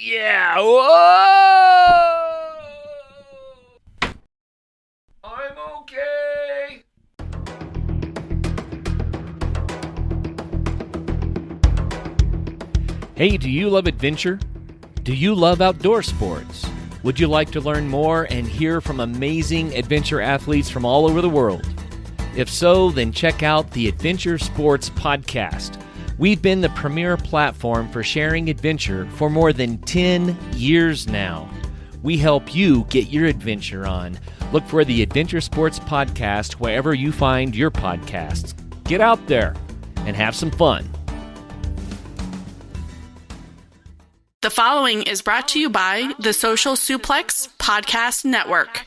Yeah! Whoa! I'm okay! Hey, do you love adventure? Do you love outdoor sports? Would you like to learn more and hear from amazing adventure athletes from all over the world? If so, then check out the Adventure Sports Podcast. We've been the premier platform for sharing adventure for more than 10 years now. We help you get your adventure on. Look for the Adventure Sports Podcast wherever you find your podcasts. Get out there and have some fun. The following is brought to you by the Social Suplex Podcast Network.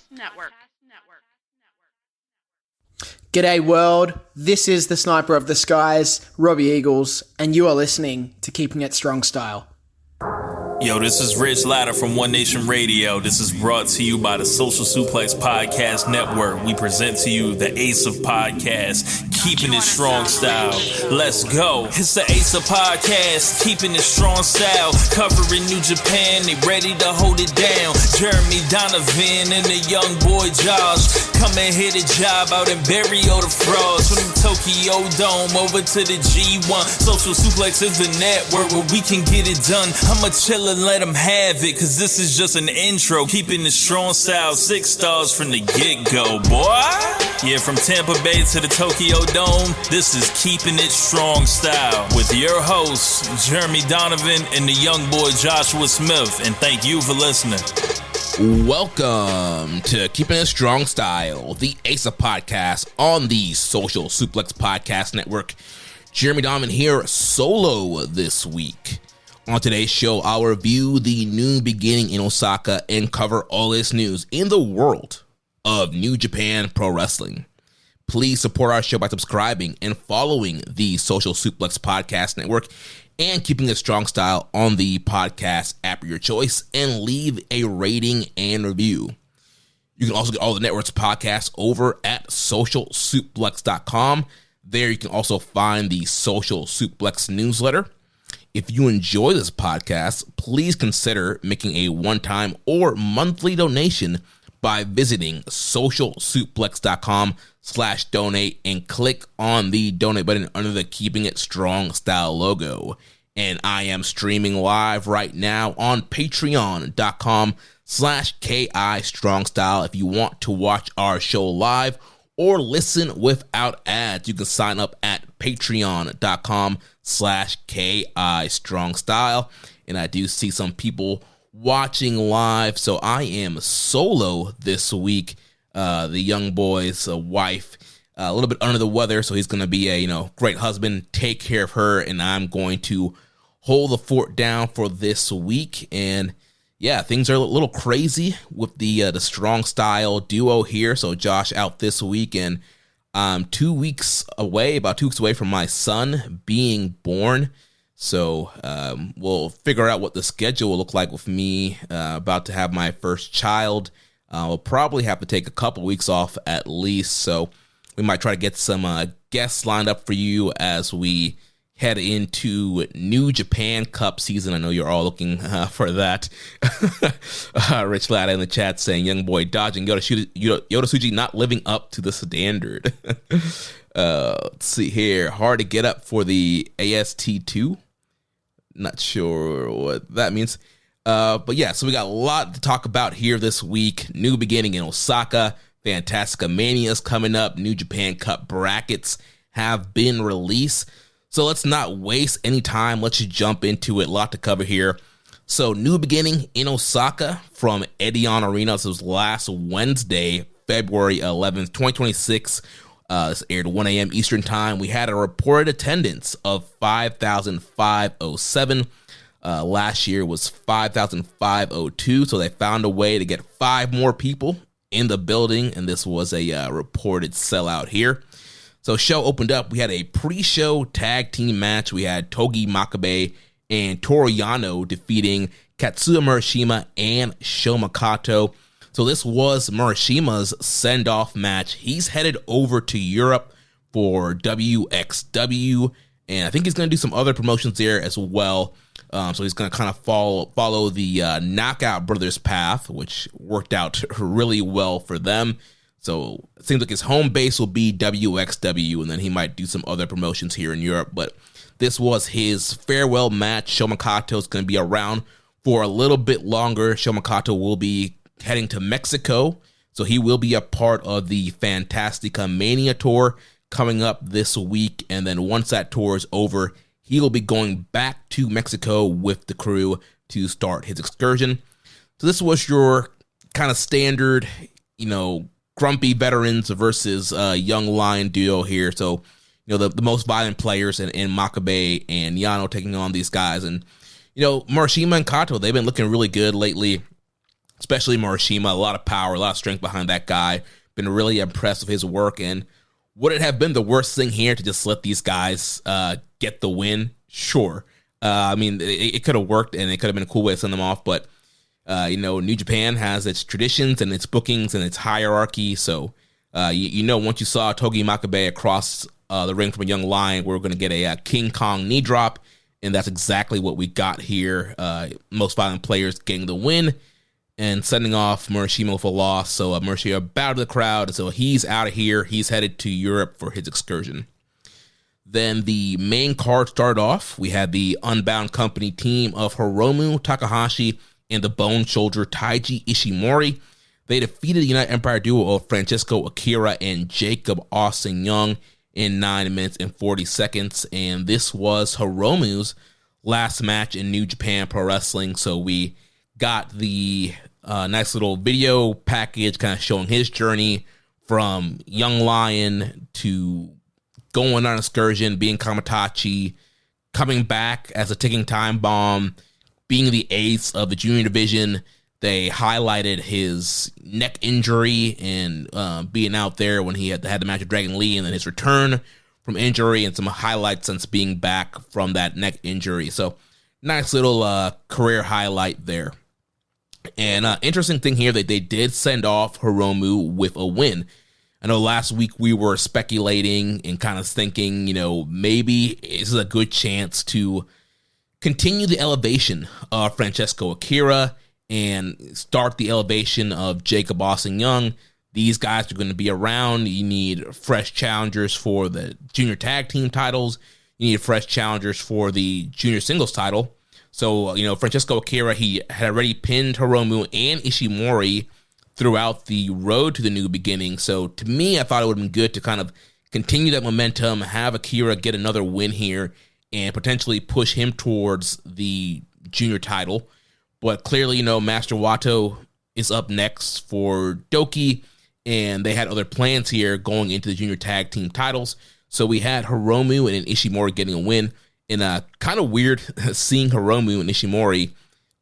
G'day world, this is the Sniper of the Skies, Robbie Eagles, and you are listening to Keepin It Strong Style. Yo, this is Rich Latta from One Nation Radio. This is brought to you by the Social Suplex Podcast Network. We present to you the Ace of Podcasts, Keepin It Strong Style. Let's go. It's the Ace of Podcasts, Keepin It Strong Style. Covering New Japan, they ready to hold it down. Jeremy Donovan and the young boy Josh. Come and hit a job out and bury all the frauds. From the Tokyo Dome over to the G1. Social Suplex is the network where we can get it done. I'ma chill and let them have it, cause this is just an intro. Keeping the strong style, 6 stars from the get-go, boy. Yeah, from Tampa Bay to the Tokyo Dome, this is Keeping It Strong Style with your hosts, Jeremy Donovan and the young boy Joshua Smith. And thank you for listening. Welcome to Keeping It Strong Style, the Ace of Podcasts on the Social Suplex Podcast Network. Jeremy Donovan here, solo this week. On today's show, I'll review the New Beginning in Osaka and cover all this news in the world of New Japan Pro Wrestling. Please support our show by subscribing and following the Social Suplex Podcast Network and Keeping It Strong Style on the podcast app of your choice, and leave a rating and review. You can also get all the network's podcasts over at socialsuplex.com. There you can also find the Social Suplex newsletter. If you enjoy this podcast, please consider making a one-time or monthly donation by visiting socialsuplex.com/donate and click on the donate button under the Keeping It Strong Style logo. And I am streaming live right now on patreon.com/KI Strong Style. If you want to watch our show live or listen without ads, you can sign up at patreon.com/KI Strong Style. And I do see some people watching live, so I am solo this week. The young boy's wife, a little bit under the weather, so he's going to be a great husband, take care of her, and I'm going to hold the fort down for this week. And yeah, things are a little crazy with the Strong Style duo here. So Josh out this week, and I'm 2 weeks away, about 2 weeks away from my son being born. So we'll figure out what the schedule will look like with me about to have my first child. We'll probably have to take a couple weeks off at least. So we might try to get some guests lined up for you as we head into New Japan Cup season. I know you're all looking for that. Rich Latta in the chat saying, young boy dodging Yota Tsuji not living up to the standard. Let's see here. Hard to get up for the AST2. Not sure what that means. But yeah, so we got a lot to talk about here this week. New Beginning in Osaka. Fantastica Mania is coming up. New Japan Cup brackets have been released. So let's not waste any time. Let's just jump into it. A lot to cover here. So New Beginning in Osaka from Edion Arena. This was last Wednesday, February 11th, 2026. This aired 1 a.m. Eastern Time. We had a reported attendance of 5,507. Last year was 5,502. So they found a way to get 5 more people in the building. And this was a reported sellout here. So show opened up. We had a pre-show tag team match. We had Togi Makabe and Toru Yano defeating Katsuya Murashima and Sho Makato. So this was Murashima's send-off match. He's headed over to Europe for WXW, and I think he's going to do some other promotions there as well. So he's going to kind of follow the Knockout Brothers path, which worked out really well for them. So it seems like his home base will be WXW, and then he might do some other promotions here in Europe. But this was his farewell match. Sho Makato is going to be around for a little bit longer. Sho Makato will be heading to Mexico, so he will be a part of the Fantastica Mania tour coming up this week. And then once that tour is over, he will be going back to Mexico with the crew to start his excursion. So this was your kind of standard, grumpy veterans versus young lion duo here. So, the most violent players in Makabe and Yano taking on these guys. And, Morishima and Kato, they've been looking really good lately, especially Morishima. A lot of power, a lot of strength behind that guy. Been really impressed with his work. And would it have been the worst thing here to just let these guys get the win? Sure. It could have worked, and it could have been a cool way to send them off, but New Japan has its traditions and its bookings and its hierarchy. So, once you saw Togi Makabe across the ring from a young lion, we're going to get a King Kong knee drop. And that's exactly what we got here. Most violent players getting the win and sending off Morishima with a loss. So Morishima bowed to the crowd. So he's out of here. He's headed to Europe for his excursion. Then the main card started off. We had the Unbound Company team of Hiromu Takahashi and the Bone Soldier Taiji Ishimori. They defeated the United Empire duo of Francesco Akira and Jacob Austin Young in 9 minutes and 40 seconds. And this was Hiromu's last match in New Japan Pro Wrestling. So we got the nice little video package kind of showing his journey from young lion to going on an excursion, being Kamitachi, coming back as a ticking time bomb, being the ace of the junior division. They highlighted his neck injury and being out there when he had the match with Dragon Lee, and then his return from injury and some highlights since being back from that neck injury. So nice little career highlight there. And interesting thing here that they did send off Hiromu with a win. I know last week we were speculating and kind of thinking, maybe this is a good chance to continue the elevation of Francesco Akira and start the elevation of Jacob Austin Young. These guys are going to be around. You need fresh challengers for the junior tag team titles. You need fresh challengers for the junior singles title. So, Francesco Akira, he had already pinned Hiromu and Ishimori throughout the road to the New Beginning. So to me, I thought it would have been good to kind of continue that momentum, have Akira get another win here, and potentially push him towards the junior title. But clearly, Master Wato is up next for Doki, and they had other plans here going into the junior tag team titles. So we had Hiromu and Ishimori getting a win. And kind of weird seeing Hiromu and Ishimori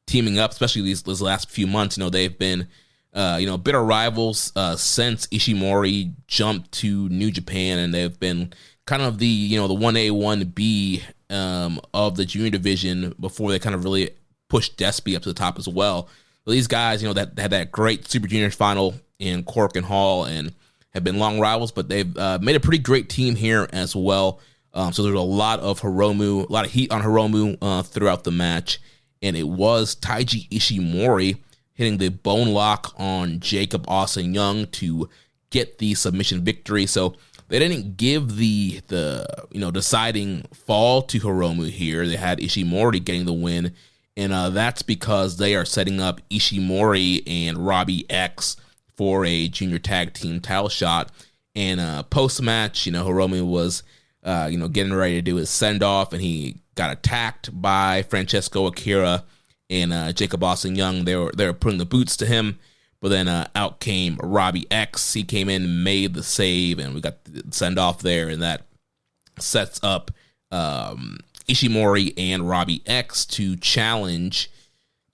teaming up, especially these last few months. They've been bitter rivals since Ishimori jumped to New Japan, and they've been kind of the 1A, 1B of the junior division before they kind of really pushed Despy up to the top as well. But these guys, that had that great Super Juniors final in Cork and Hall and have been long rivals, but they've made a pretty great team here as well. So there's a lot of heat on Hiromu throughout the match, and it was Taiji Ishimori hitting the bone lock on Jacob Austin Young to get the submission victory. So they didn't give the deciding fall to Hiromu here. They had Ishimori getting the win, and that's because they are setting up Ishimori and Robbie X for a junior tag team title shot. And post-match, Hiromu was getting ready to do his send-off, and he got attacked by Francesco Akira and Jacob Austin Young. They were putting the boots to him, but then out came Robbie X. He came in, made the save, and we got the send-off there, and that sets up Ishimori and Robbie X to challenge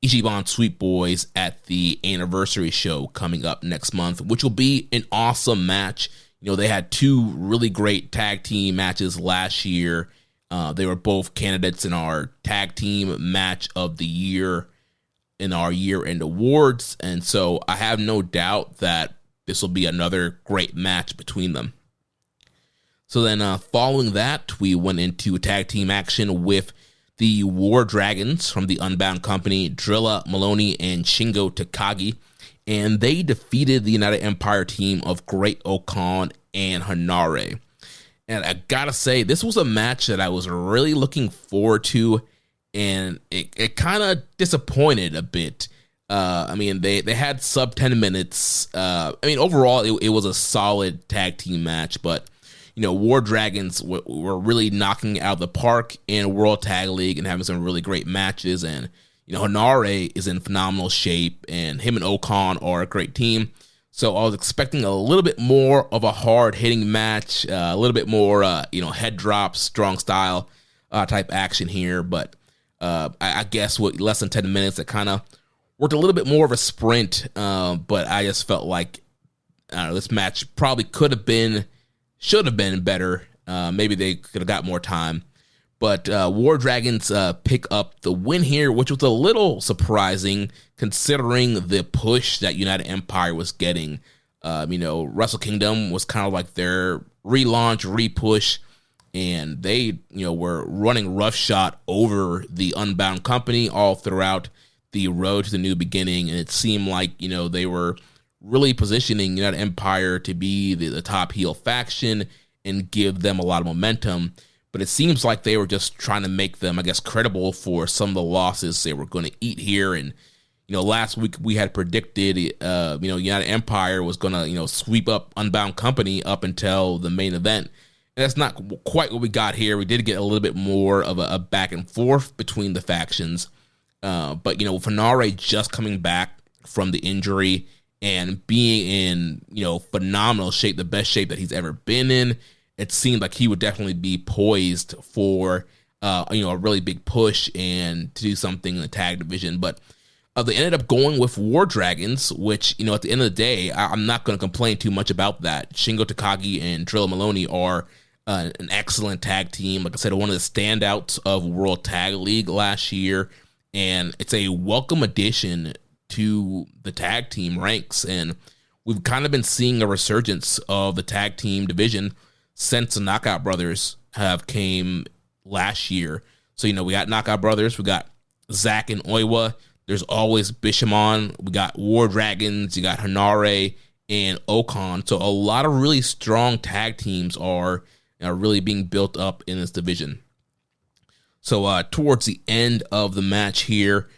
Ichiban Sweet Boys at the anniversary show coming up next month, which will be an awesome match. They had two really great tag team matches last year. They were both candidates in our tag team match of the year in our year-end awards. And so I have no doubt that this will be another great match between them. So then following that, we went into tag team action with the War Dragons from the Unbound Company, Drilla Maloney and Shingo Takagi, and they defeated the United Empire team of Great Okan and Hanare. And I gotta say, this was a match that I was really looking forward to, and it kind of disappointed a bit. They had sub 10 minutes. Overall, it was a solid tag team match, but War Dragons were really knocking it out of the park in World Tag League and having some really great matches. And, Hanare is in phenomenal shape, and him and Okan are a great team. So I was expecting a little bit more of a hard-hitting match, a little bit more, head drops, strong style type action here. But I guess with less than 10 minutes, it kind of worked a little bit more of a sprint. But I just felt like this match probably should have been better. Maybe they could have got more time. But War Dragons pick up the win here, which was a little surprising considering the push that United Empire was getting. Wrestle Kingdom was kind of like their relaunch, repush, and they, were running roughshod over the Unbound Company all throughout the road to the New Beginning, and it seemed like, they were really positioning United Empire to be the top heel faction and give them a lot of momentum. But it seems like they were just trying to make them, I guess, credible for some of the losses they were going to eat here. And, last week we had predicted, United Empire was going to, sweep up Unbound Company up until the main event. And that's not quite what we got here. We did get a little bit more of a back and forth between the factions. But, Hanare just coming back from the injury and being in, phenomenal shape, the best shape that he's ever been in, it seemed like he would definitely be poised for, a really big push and to do something in the tag division. But they ended up going with War Dragons, which, at the end of the day, I'm not going to complain too much about that. Shingo Takagi and Drilla Maloney are an excellent tag team. Like I said, one of the standouts of World Tag League last year. And it's a welcome addition to the tag team ranks. And we've kind of been seeing a resurgence of the tag team division since the Knockout Brothers have came last year. So, we got Knockout Brothers, we got Zack and Oiwa, there's always Bishamon, we got War Dragons, you got Hanare and Okan. So a lot of really strong tag teams are really being built up in this division. So towards the end of the match here,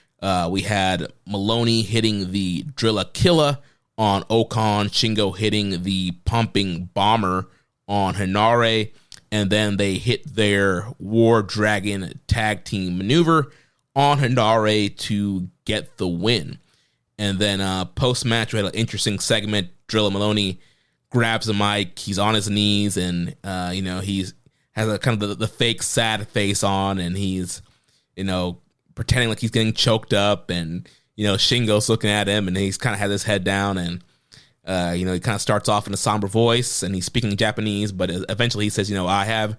we had Maloney hitting the Drilla Killa on Okan, Shingo hitting the Pumping Bomber on Hanare, and then they hit their War Dragon tag team maneuver on Hanare to get the win. And then post-match, we had an interesting segment. Drilla Maloney grabs the mic, he's on his knees, and he's has a kind of the fake sad face on, and he's pretending like he's getting choked up, and Shingo's looking at him, and he's kind of had his head down, and he kind of starts off in a somber voice, and he's speaking Japanese, but eventually he says, I have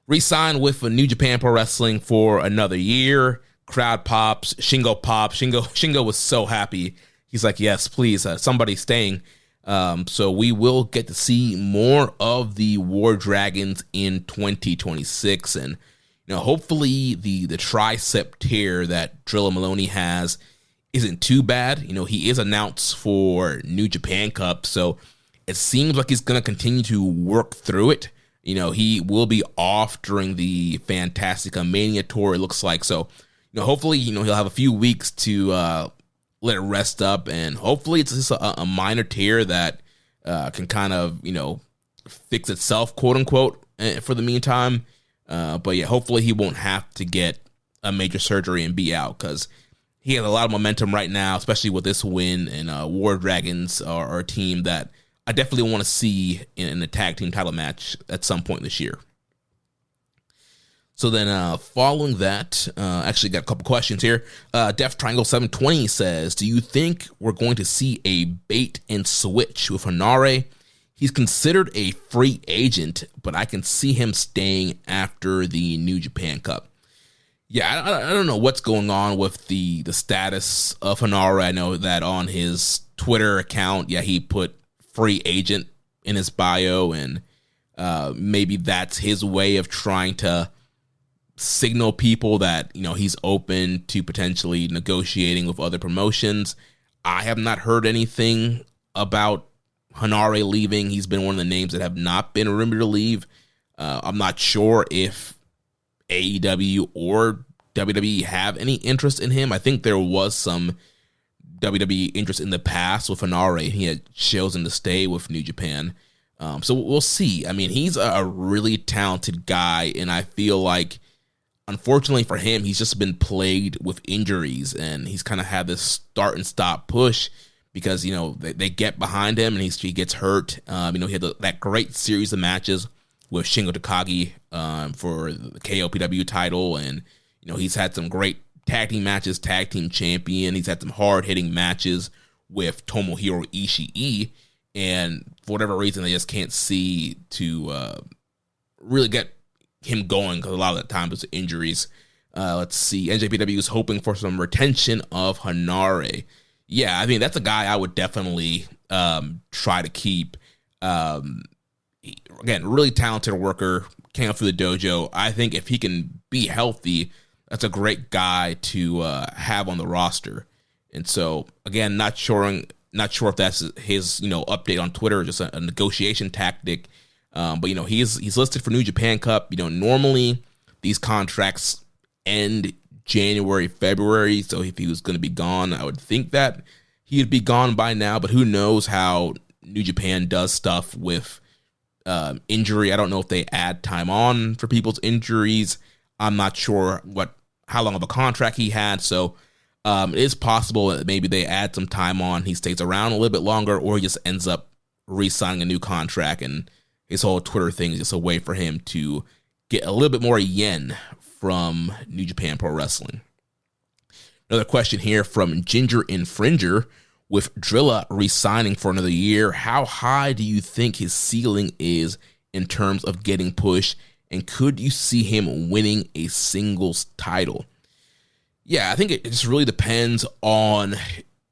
re-signed with New Japan Pro Wrestling for another year. Crowd pops, Shingo pops. Shingo was so happy. He's like, yes, please, somebody's staying. So we will get to see more of the War Dragons in 2026, and hopefully the tricep tear that Drilla Maloney has isn't too bad. He is announced for New Japan Cup, so it seems like he's going to continue to work through it. He will be off during the Fantastica Mania tour, it looks like. So, hopefully, he'll have a few weeks to let it rest up, and hopefully it's just a minor tear that can kind of, fix itself, quote unquote, for the meantime. But yeah, hopefully he won't have to get a major surgery and be out, because he has a lot of momentum right now, especially with this win. And War Dragons are a team that I definitely want to see in a tag team title match at some point this year. So then following that, actually got a couple questions here. Def Triangle 720 says, do you think we're going to see a bait and switch with Hanare? He's considered a free agent, but I can see him staying after the New Japan Cup. Yeah, I don't know what's going on with the status of Hanare. I know that on his Twitter account, he put free agent in his bio, and maybe that's his way of trying to signal people that, he's open to potentially negotiating with other promotions. I have not heard anything about Hanare leaving. He's been one of the names that have not been rumored to leave. I'm not sure if AEW or WWE have any interest in him. I think there was some WWE interest in the past with Hanare. He had chosen to stay with New Japan. So we'll see. I mean, he's a really talented guy, and I feel like, unfortunately for him, he's just been plagued with injuries, and he's kind of had this start and stop push because, they get behind him and he gets hurt. He had that great series of matches with Shingo Takagi for the KOPW title, and, he's had some great tag team matches, tag team champion. He's had some hard-hitting matches with Tomohiro Ishii, and for whatever reason, they just can't see to really get him going because a lot of the time it's injuries. Let's see. NJPW is hoping for some retention of Hanare. Yeah, I mean, that's a guy I would definitely try to keep. Again, really talented worker, came up through the dojo. I think if he can be healthy, that's a great guy to have on the roster. And so, again, not sure if that's his, update on Twitter, or just a negotiation tactic. But he's listed for New Japan Cup. Normally these contracts end January, February. So if he was going to be gone, I would think that he'd be gone by now. But who knows how New Japan does stuff with injury. I don't know if they add time on for people's injuries. I'm not sure how long of a contract he had. So it is possible that maybe they add some time on. He stays around a little bit longer, or he just ends up re-signing a new contract, and his whole Twitter thing is just a way for him to get a little bit more yen from New Japan Pro Wrestling. Another question here from Ginger Infringer. With Drilla re-signing for another year, how high do you think his ceiling is in terms of getting pushed, and could you see him winning a singles title? Yeah, I think it just really depends on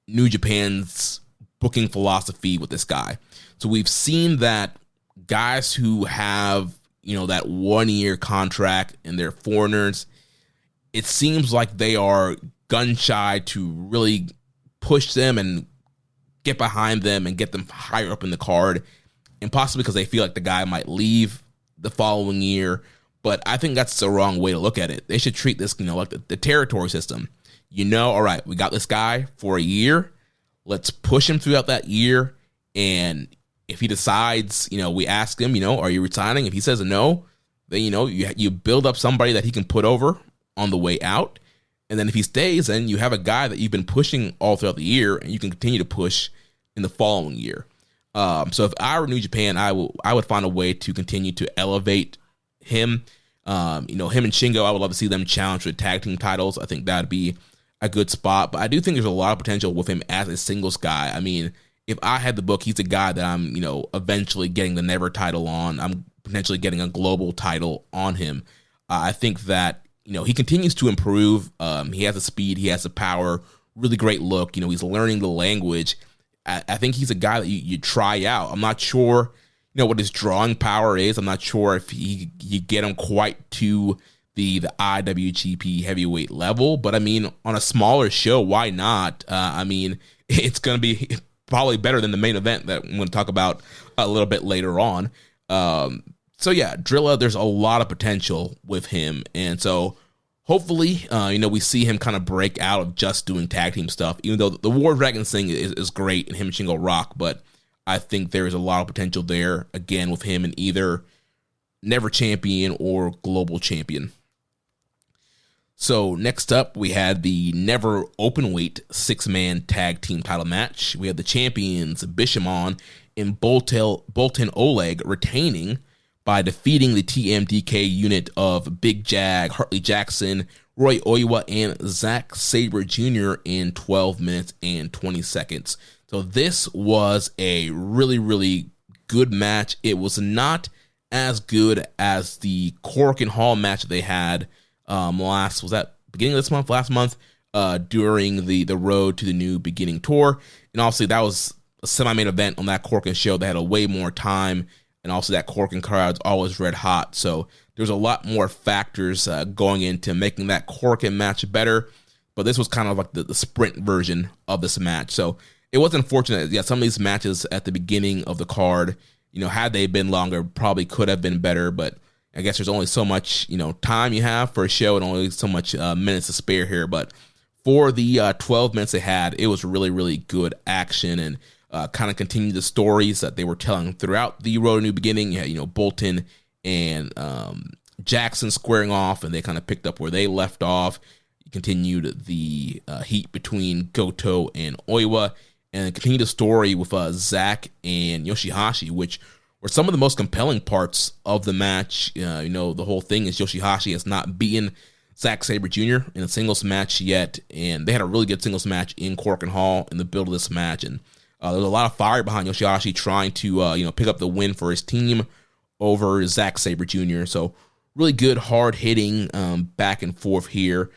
New Japan's booking philosophy with this guy. So we've seen that guys who have, that 1-year contract and they're foreigners, it seems like they are gun shy to really push them and get behind them and get them higher up in the card, and possibly because they feel like the guy might leave the following year. But I think that's the wrong way to look at it. They should treat this, like the territory system. All right, we got this guy for a year. Let's push him throughout that year. And if he decides, we ask him, are you resigning? If he says no, then, you build up somebody that he can put over on the way out. And then if he stays, then you have a guy that you've been pushing all throughout the year, and you can continue to push in the following year. So if I were New Japan, I would find a way to continue to elevate him. Him and Shingo, I would love to see them challenge for tag team titles. I think that'd be a good spot. But I do think there's a lot of potential with him as a singles guy. I mean, if I had the book, he's a guy that I'm, eventually getting the Never title on. I'm potentially getting a global title on him. I think that, he continues to improve. He has the speed, he has the power, really great look. He's learning the language. I think he's a guy that you try out. I'm not sure, what his drawing power is. I'm not sure if you get him quite to the IWGP heavyweight level. But I mean, on a smaller show, why not? It's going to be probably better than the main event that I'm going to talk about a little bit later on. So yeah, Drilla, there's a lot of potential with him. And so hopefully, we see him kind of break out of just doing tag team stuff, even though the War Dragons thing is great and him and Shingo rock. But I think there is a lot of potential there, again, with him in either Never Champion or Global Champion. So next up, we had the Never Openweight 6-man tag team title match. We had the champions Bishamon and Bolton Oleg retaining by defeating the TMDK unit of Big Jag, Hartley Jackson, Roy Oiwa, and Zack Sabre Jr. in 12 minutes and 20 seconds. So this was a really, really good match. It was not as good as the Korakuen Hall match that they had last month during the Road to the New Beginning tour. And obviously that was a semi-main event on that Korakuen show. They had a way more time. and also that Korakuen crowd's always red hot. So there's a lot more factors going into making that Korakuen match better. But this was kind of like the sprint version of this match. So it was unfortunate. Yeah, some of these matches at the beginning of the card, had they been longer, probably could have been better. But I guess there's only so much, time you have for a show and only so much minutes to spare here. But for the 12 minutes they had, it was really, really good action and kind of continued the stories that they were telling throughout the Road to New Beginning. You had, Bolton and Jackson squaring off, and they kind of picked up where they left off. Continued the heat between Goto and Oiwa, and continued the story with Zack and Yoshihashi, which were some of the most compelling parts of the match. The whole thing is Yoshihashi has not beaten Zack Sabre Jr. in a singles match yet, and they had a really good singles match in Korakuen Hall in the build of this match, and there was a lot of fire behind Yoshihashi trying to pick up the win for his team over Zack Sabre Jr. So really good, hard-hitting back and forth here.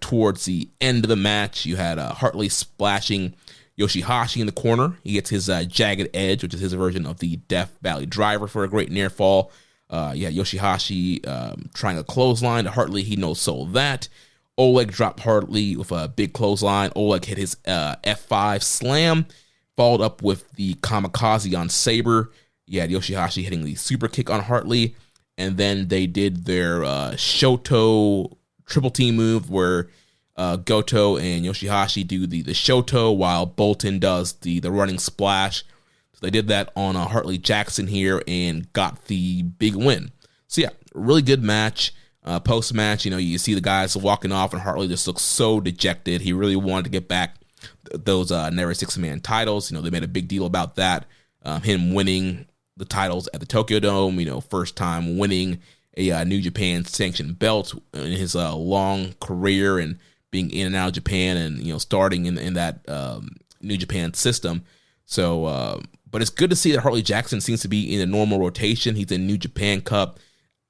Towards the end of the match, you had Hartley splashing Yoshihashi in the corner. He gets his Jagged Edge, which is his version of the Death Valley Driver for a great near fall. Yoshihashi trying a clothesline to Hartley. He no-sold that. Oleg dropped Hartley with a big clothesline. Oleg hit his F5 slam, followed up with the Kamikaze on Sabre. You had Yoshihashi hitting the super kick on Hartley, and then they did their Shoto triple team move where Goto and Yoshihashi do the Shoto while Bolton does the running splash. So they did that on Hartley Jackson here and got the big win. So yeah, really good match. Post match, you see the guys walking off and Hartley just looks so dejected. He really wanted to get back those Never 6-man titles. They made a big deal about that. Him winning the titles at the Tokyo Dome, first time winning a New Japan sanctioned belt in his long career and being in and out of Japan and, starting in that New Japan system. So, but it's good to see that Hartley Jackson seems to be in a normal rotation. He's in New Japan Cup.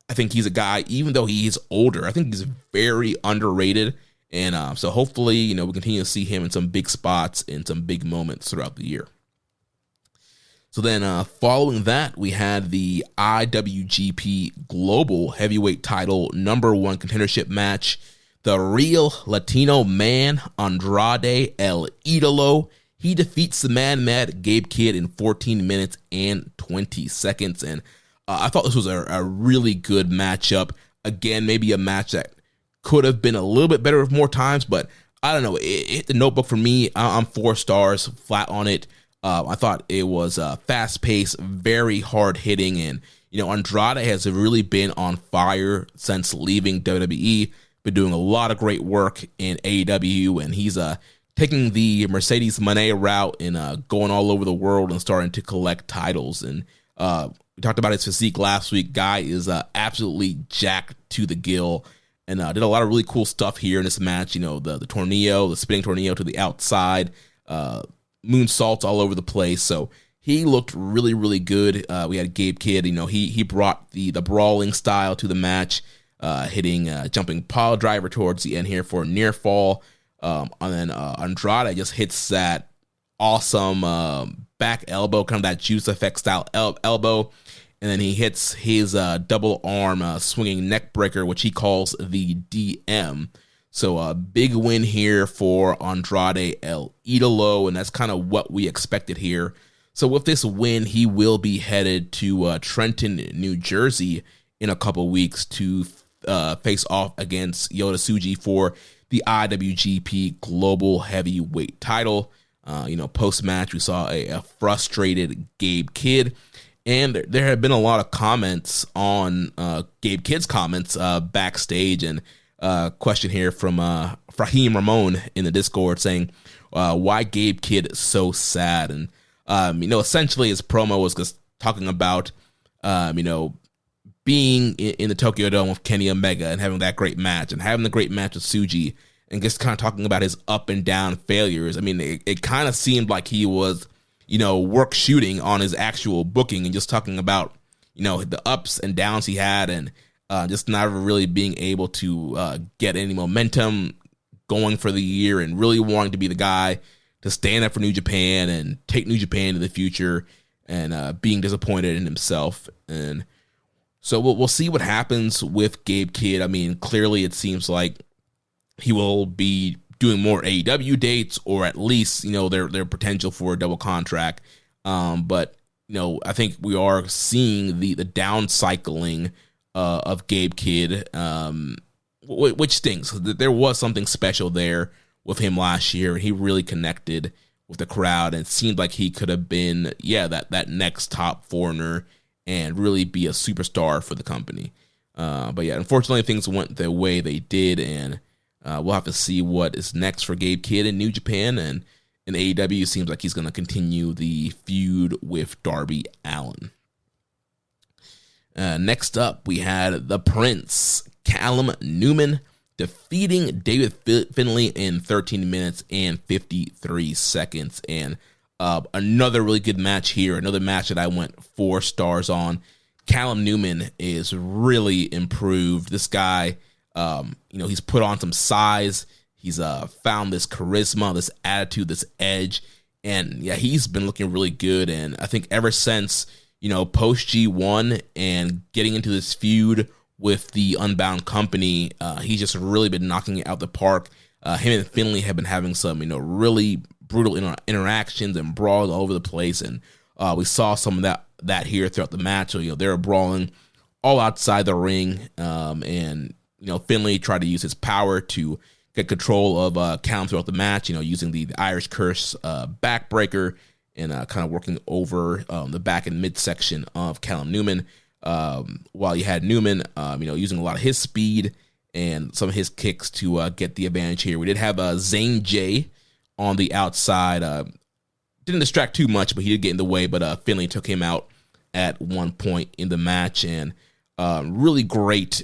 I think he's a guy, even though he is older, I think he's very underrated. And so hopefully, we continue to see him in some big spots and some big moments throughout the year. So then following that, we had the IWGP Global Heavyweight Title #1 contendership match. The real Latino man, Andrade El Idolo. He defeats the Man Mad Gabe Kidd in 14 minutes and 20 seconds. And I thought this was a really good matchup. Again, maybe a match that could have been a little bit better with more times, but I don't know. It hit the notebook for me. I'm 4 stars flat on it. I thought it was fast-paced, very hard-hitting, and Andrade has really been on fire since leaving WWE. Been doing a lot of great work in AEW, and he's taking the Mercedes Moné route and going all over the world and starting to collect titles. And we talked about his physique last week. Guy is absolutely jacked to the gill, and did a lot of really cool stuff here in this match. The tornillo, the spinning tornillo to the outside. Moonsaults all over the place, so he looked really, really good. We had Gabe Kidd, he brought the brawling style to the match, hitting jumping pile driver towards the end here for a near fall, and then Andrade just hits that awesome back elbow, kind of that Juice Effect style elbow, and then he hits his double arm swinging neck breaker, which he calls the DM. So a big win here for Andrade El Idolo, and that's kind of what we expected here. So with this win, he will be headed to Trenton, New Jersey in a couple weeks to face off against Yota Tsuji for the IWGP Global Heavyweight title. Post-match, we saw a frustrated Gabe Kidd, and there have been a lot of comments on Gabe Kidd's comments backstage, and question here from Fahim Ramon in the Discord saying, why Gabe Kidd so sad? And, essentially his promo was just talking about, being in the Tokyo Dome with Kenny Omega and having that great match and having the great match with Tsuji and just kind of talking about his up and down failures. I mean, it kind of seemed like he was, work shooting on his actual booking and just talking about, the ups and downs he had and, just not really being able to get any momentum going for the year and really wanting to be the guy to stand up for New Japan and take New Japan to the future. and being disappointed in himself. And so we'll see what happens with Gabe Kidd. I mean, clearly it seems like he will be doing more AEW dates, or at least, their potential for a double contract. But I think we are seeing the down cycling of Gabe Kidd, which stinks. There was something special there with him last year, and he really connected with the crowd, and it seemed like he could have been, that next top foreigner and really be a superstar for the company. But unfortunately, things went the way they did, and we'll have to see what is next for Gabe Kidd in New Japan. And in AEW, it seems like he's going to continue the feud with Darby Allin. Next up, we had the Prince, Callum Newman, defeating David Finlay in 13 minutes and 53 seconds. And another really good match here, another match that I went 4 stars on. Callum Newman is really improved. This guy, he's put on some size. He's found this charisma, this attitude, this edge. And he's been looking really good. And I think ever since, post G1 and getting into this feud with the Unbound Company, he's just really been knocking it out the park. Him and Finlay have been having some, really brutal interactions and brawls all over the place. And we saw some of that here throughout the match. So, they were brawling all outside the ring. And Finlay tried to use his power to get control of Callum throughout the match, using the Irish Curse backbreaker and kind of working over the back and midsection of Callum Newman. While you had Newman, using a lot of his speed and some of his kicks to get the advantage here. We did have Zane J on the outside. Didn't distract too much, but he did get in the way. But Finlay took him out at one point in the match. And really great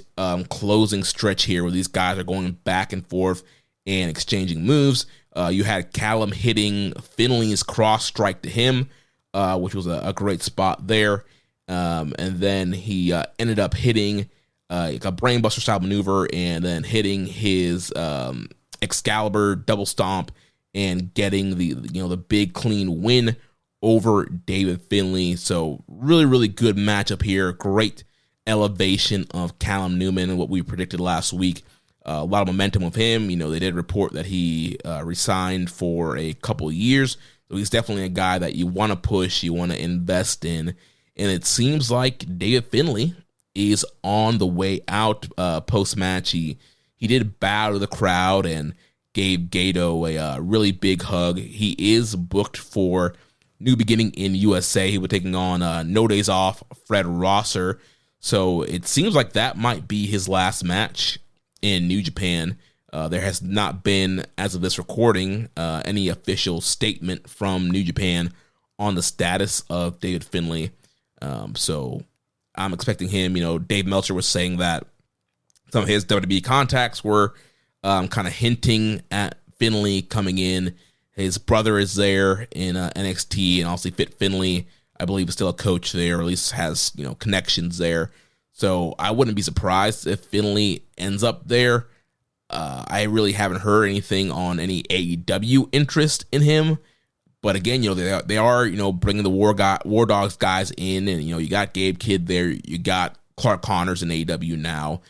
closing stretch here where these guys are going back and forth and exchanging moves. You had Callum hitting Finlay's cross strike to him, which was a great spot there. And then he ended up hitting a brainbuster style maneuver and then hitting his Excalibur double stomp and getting the big clean win over David Finlay. So really, really good matchup here. Great elevation of Callum Newman and what we predicted last week. A lot of momentum with him. They did report that he resigned for a couple years. So he's definitely a guy that you want to push, you want to invest in. And it seems like David Finlay is on the way out post-match. He did bow to the crowd and gave Gato a really big hug. He is booked for New Beginning in USA. He was taking on No Days Off, Fred Rosser. So it seems like that might be his last match in New Japan. There has not been, as of this recording, any official statement from New Japan on the status of David Finlay. So I'm expecting him. Dave Meltzer was saying that some of his WWE contacts were kind of hinting at Finlay coming in. His brother is there in NXT, and also Fit Finlay, I believe, is still a coach there, or at least has connections there. So I wouldn't be surprised if Finlay ends up there. I really haven't heard anything on any AEW interest in him. But again, they are bringing the War Dogs guys in, and you got Gabe Kidd there, you got Clark Connors in AEW now.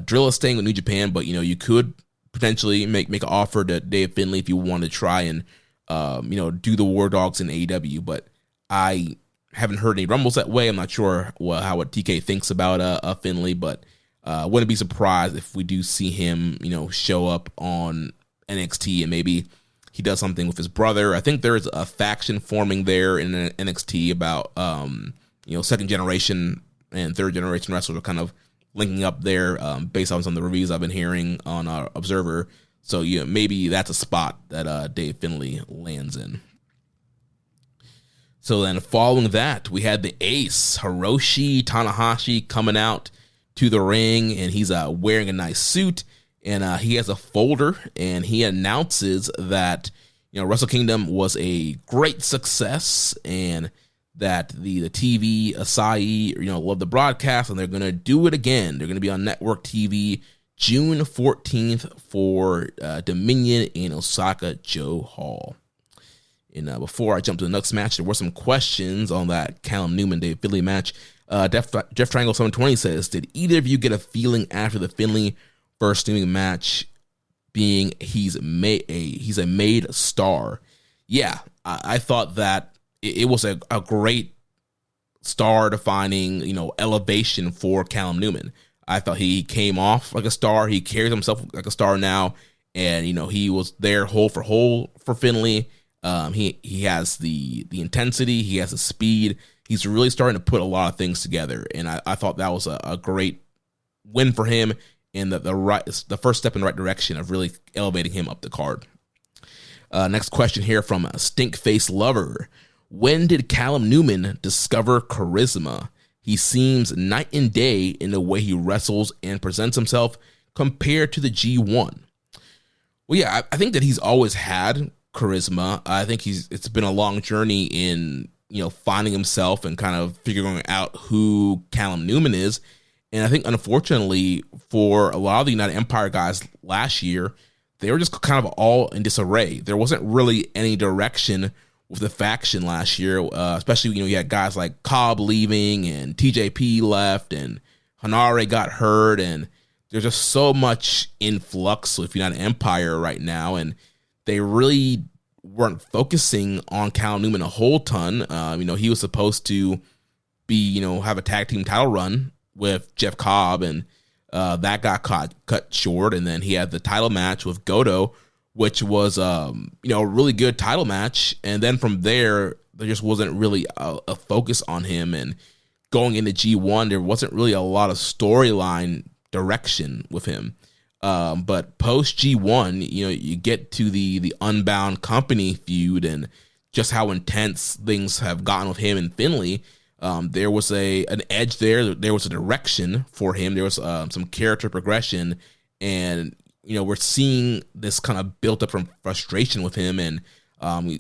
Drill is staying with New Japan, but you could potentially make an offer to Dave Finlay if you want to try and do the War Dogs in AEW. But I haven't heard any rumbles that way. I'm not sure what TK thinks about Finlay, but wouldn't be surprised if we do see him show up on NXT and maybe he does something with his brother. I think there's a faction forming there in NXT about, second generation and third generation wrestlers are kind of linking up there based on some of the reviews I've been hearing on Observer. So maybe that's a spot that Dave Finlay lands in. So then following that, we had the ace, Hiroshi Tanahashi, coming out to the ring, and he's wearing a nice suit. And he has a folder, and he announces that Wrestle Kingdom was a great success, and that the TV Asahi love the broadcast, and they're gonna do it again. They're gonna be on network TV June 14th for Dominion in Osaka Joe Hall. And before I jump to the next match, there were some questions on that Callum Newman-Dave Finlay match. Jeff Triangle 720 says, did either of you get a feeling after the Finlay versus Newman match being he's a made star? Yeah, I thought that it was a great star-defining, elevation for Callum Newman. I thought he came off like a star. He carries himself like a star now, and he was there hole for Finlay. He has the intensity, he has the speed. He's really starting to put a lot of things together, and I thought that was a great win for him, and the first step in the right direction of really elevating him up the card. Next question here from Stinkface Lover. When did Callum Newman discover charisma? He seems night and day in the way he wrestles and presents himself compared to the G1. Well, yeah, I think that he's always had charisma. I think it's been a long journey in, finding himself and kind of figuring out who Callum Newman is. And I think, unfortunately, for a lot of the United Empire guys last year, they were just kind of all in disarray. There wasn't really any direction with the faction last year, especially, you had guys like Cobb leaving and TJP left and Hanare got hurt, and there's just so much influx with United Empire right now, and they really weren't focusing on Callum Newman a whole ton. He was supposed to be, have a tag team title run with Jeff Cobb, and that got cut short, and then he had the title match with Goto, which was a really good title match, and then from there just wasn't really a focus on him, and going into G1 there wasn't really a lot of storyline direction with him. But post G1, you get to the Unbound Company feud and just how intense things have gotten with him and Finlay. There was an edge there. There was a direction for him. There was some character progression, and we're seeing this kind of built up from frustration with him, and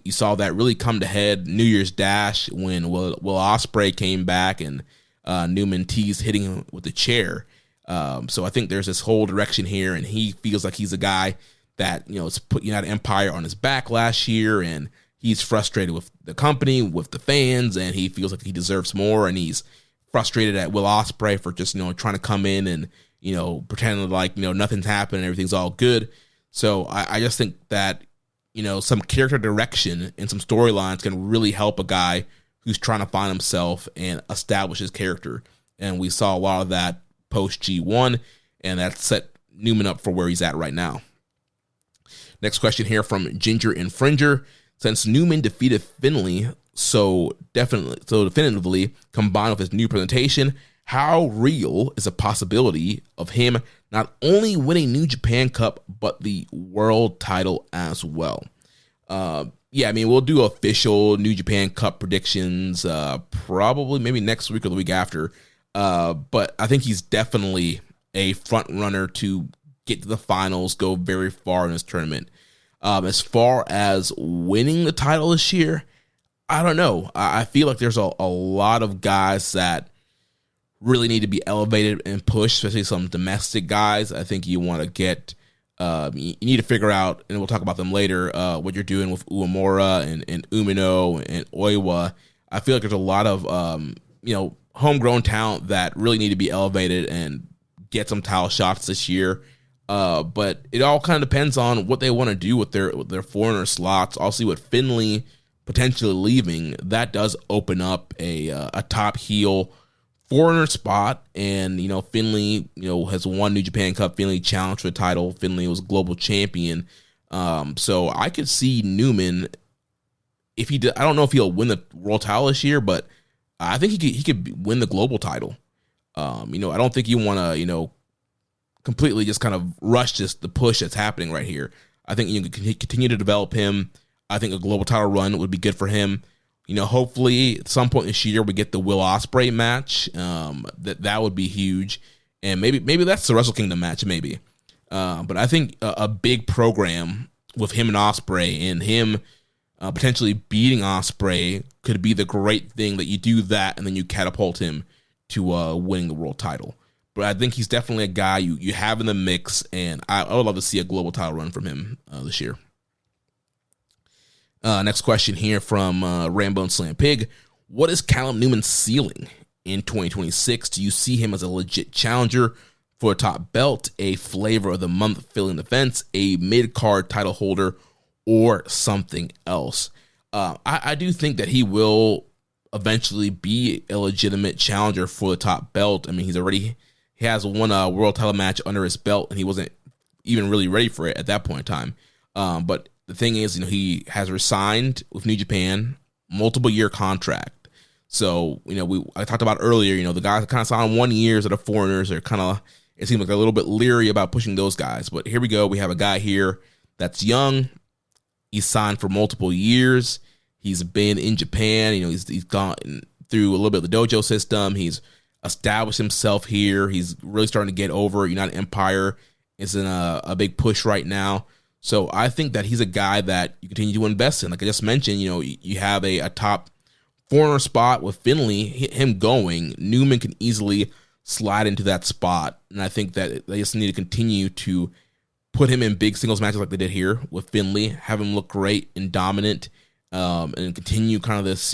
you saw that really come to head New Year's Dash when Will Ospreay came back and Newman teased hitting him with the chair. So I think there's this whole direction here, and he feels like he's a guy that has put United Empire on his back last year, and he's frustrated with the company, with the fans, and he feels like he deserves more, and he's frustrated at Will Ospreay for just trying to come in and pretending like nothing's happened and everything's all good. So I just think that some character direction and some storylines can really help a guy who's trying to find himself and establish his character, and we saw a lot of that post G1, and that set Newman up for where he's at right now. Next question here from Ginger Infringer. Since Newman defeated Finlay so definitively, combined with his new presentation, how real is a possibility of him not only winning New Japan Cup, but the world title as well? We'll do official New Japan Cup predictions probably maybe next week or the week after. But I think he's definitely a front runner to get to the finals, go very far in this tournament. As far as winning the title this year, I don't know. I feel like there's a lot of guys that really need to be elevated and pushed, especially some domestic guys. I think you want to get, you need to figure out, and we'll talk about them later, what you're doing with Uemura and Umino and Oiwa. I feel like there's a lot of, homegrown talent that really need to be elevated and get some title shots this year. But it all kind of depends on what they want to do with their foreigner slots. Also, with Finlay potentially leaving, that does open up a top heel foreigner spot. And, Finlay, has won New Japan Cup. Finlay challenged for the title. Finlay was global champion. So I could see Newman, if he did, I don't know if he'll win the world title this year, but I think he could win the global title. I don't think you want to, completely just kind of rush the push that's happening right here. I think you can continue to develop him. I think a global title run would be good for him. Hopefully at some point this year we get the Will Ospreay match. That would be huge, and maybe that's the Wrestle Kingdom match, maybe. But I think a big program with him and Ospreay, and him potentially beating Ospreay, could be the great thing that you do that, and then you catapult him to winning the world title. But I think he's definitely a guy you have in the mix, and I would love to see a global title run from him this year. Next question here from Rambo and Slam Pig. What is Callum Newman's ceiling in 2026? Do you see him as a legit challenger for a top belt, a flavor of the month filling the fence, a mid-card title holder, or something else? I do think that he will eventually be a legitimate challenger for the top belt. I mean, he has won a world title match under his belt, and he wasn't even really ready for it at that point in time. But the thing is, he has resigned with New Japan, multiple year contract. So, I talked about earlier, the guys kind of signed 1 year that are foreigners are kind of, it seems like a little bit leery about pushing those guys. But here we go. We have a guy here that's young. He's signed for multiple years. He's been in Japan. He's gone through a little bit of the dojo system. He's established himself here. He's really starting to get over. United Empire is in a big push right now. So I think that he's a guy that you continue to invest in. Like I just mentioned, you have a top foreigner spot with Finley, him going. Newman can easily slide into that spot. And I think that they just need to continue to put him in big singles matches like they did here with Finley, have him look great and dominant, and continue kind of this,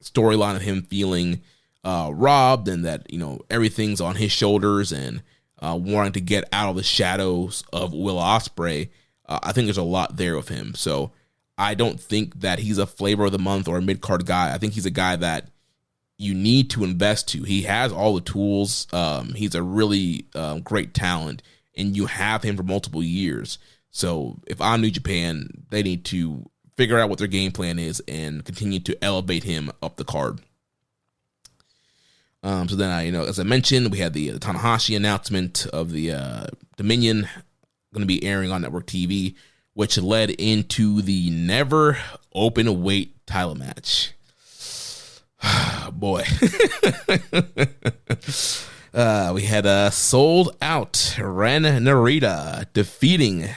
storyline of him feeling robbed and that, everything's on his shoulders and wanting to get out of the shadows of Will Ospreay. I think there's a lot there with him. So I don't think that he's a flavor of the month or a mid-card guy. I think he's a guy that you need to invest to. He has all the tools. He's a really great talent, and you have him for multiple years. So if I'm New Japan, they need to figure out what their game plan is and continue to elevate him up the card. So then, as I mentioned, we had the Tanahashi announcement of the Dominion going to be airing on network TV, which led into the never open weight title match. Boy. We had sold out Ren Narita defeating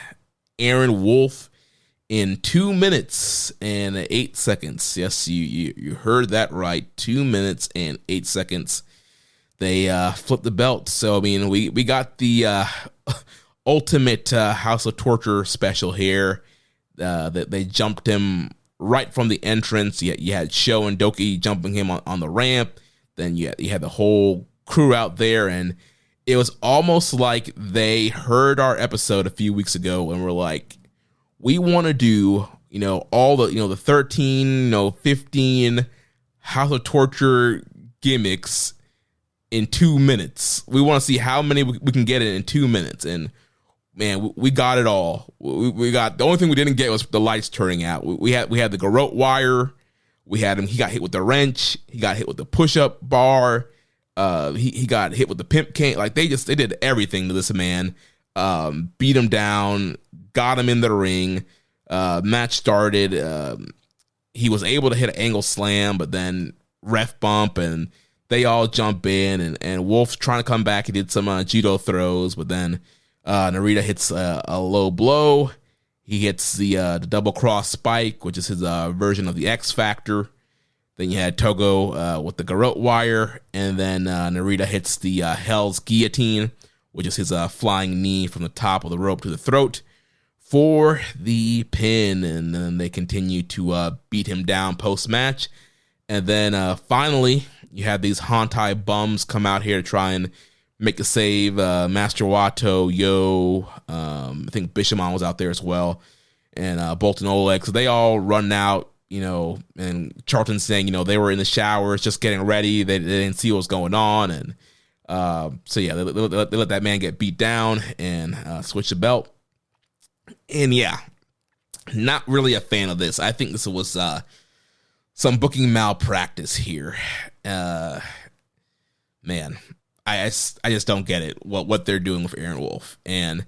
Aaron Wolf in 2 minutes and 8 seconds. Yes, you heard that right. 2 minutes and 8 seconds. They flipped the belt. So, I mean, we got the ultimate House of Torture special here. That they jumped him right from the entrance. You had Sho and Doki jumping him on the ramp. Then you had the whole crew out there, and it was almost like they heard our episode a few weeks ago and were like, we want to do, all the, the 13, 15 House of Torture gimmicks in 2 minutes. We want to see how many we can get in 2 minutes. And man, we got it all. We got, the only thing we didn't get was the lights turning out. We had the garrote wire. We had him. He got hit with the wrench. He got hit with the push-up bar. He got hit with the pimp cane. Like they did everything to this man. Beat him down. Got him in the ring. Match started. He was able to hit an angle slam, but then ref bump, and they all jump in. And Wolf's trying to come back. He did some judo throws, but then Narita hits a low blow. He hits the double cross spike, which is his version of the X Factor. Then you had Togo with the garrote wire, and then Narita hits the Hell's Guillotine, which is his flying knee from the top of the rope to the throat for the pin. And then they continue to beat him down post-match. And then finally, you have these Hantai bums come out here to try and make a save. Master Wato, Yo, I think Bishamon was out there as well, and Bolton Oleg. So they all run out, and Charlton saying, they were in the showers just getting ready. They didn't see what was going on. And so, yeah, they let that man get beat down and switch the belt. And, yeah, not really a fan of this. I think this was some booking malpractice here. Man, I just don't get it, what they're doing with Aaron Wolf. And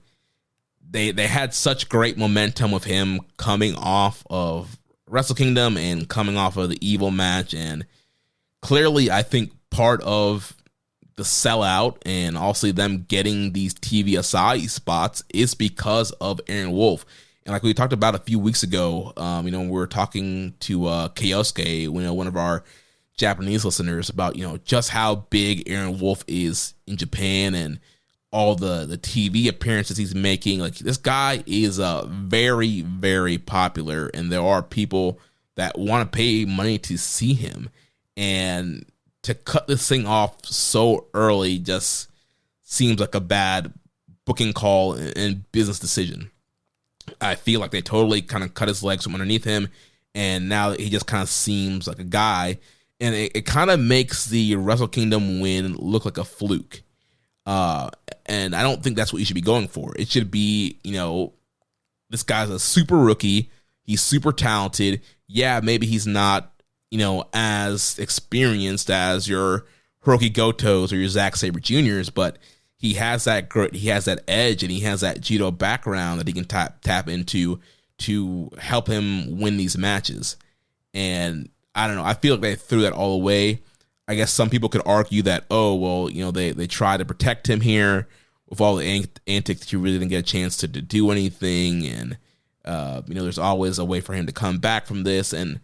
they had such great momentum with him coming off of Wrestle Kingdom and coming off of the Evil match. And clearly, I think part of the sellout and also them getting these TV Asahi spots is because of Aaron Wolf. And like we talked about a few weeks ago, we were talking to Keiosuke, one of our Japanese listeners, about just how big Aaron Wolf is in Japan and all the TV appearances he's making. Like, this guy is very, very popular, and there are people that want to pay money to see him. And to cut this thing off so early just seems like a bad booking call and business decision. I feel like they totally kind of cut his legs from underneath him, and now he just kind of seems like a guy, and it kind of makes the Wrestle Kingdom win look like a fluke. And I don't think that's what you should be going for. It should be, this guy's a super rookie. He's super talented. Yeah, maybe he's not, as experienced as your Hiroki Gotos or your Zack Sabre Jr.'s, but he has that grit, he has that edge, and he has that judo background that he can tap into to help him win these matches. And I don't know, I feel like they threw that all away. I guess some people could argue that, they tried to protect him here with all the antics that you really didn't get a chance to do anything. And, there's always a way for him to come back from this. And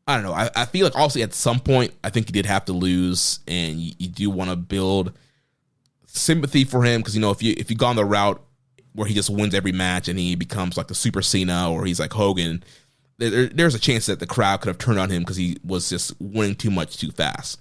I don't know. I feel like also at some point, I think he did have to lose, and you do want to build sympathy for him. Because, if you go on the route where he just wins every match and he becomes like the Super Cena or he's like Hogan, there's a chance that the crowd could have turned on him because he was just winning too much too fast.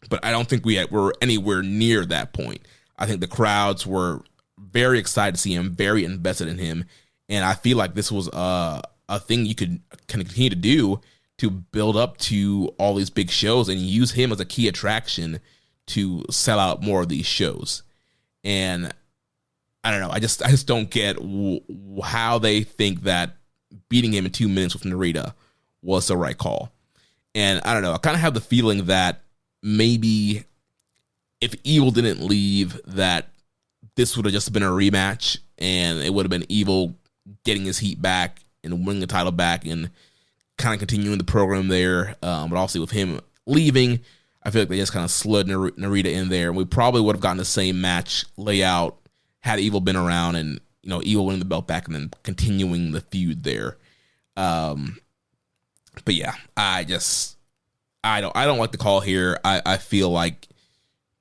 But I don't think we're anywhere near that point. I think the crowds were very excited to see him, very invested in him. And I feel like this was a thing you could continue to do to build up to all these big shows and use him as a key attraction to sell out more of these shows. And I don't know. I just don't get how they think that beating him in 2 minutes with Narita was the right call. And I don't know. I kind of have the feeling that maybe if Evil didn't leave, that this would have just been a rematch, and it would have been Evil getting his heat back and winning the title back and kind of continuing the program there. But also with him leaving, I feel like they just kind of slid Narita in there. And we probably would have gotten the same match layout had Evil been around, and Evil winning the belt back and then continuing the feud there. But yeah, I don't like the call here. I feel like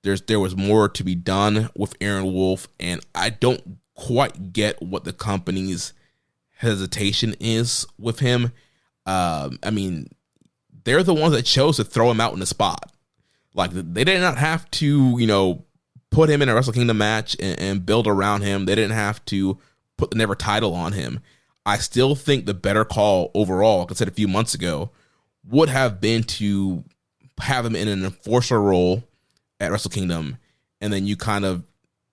there was more to be done with Aaron Wolf, and I don't quite get what the company's hesitation is with him. I mean, they're the ones that chose to throw him out in the spot. Like, they did not have to, put him in a Wrestle Kingdom match and build around him. They didn't have to put the Never title on him. I still think the better call overall, like I said a few months ago, would have been to have him in an enforcer role at Wrestle Kingdom, and then you kind of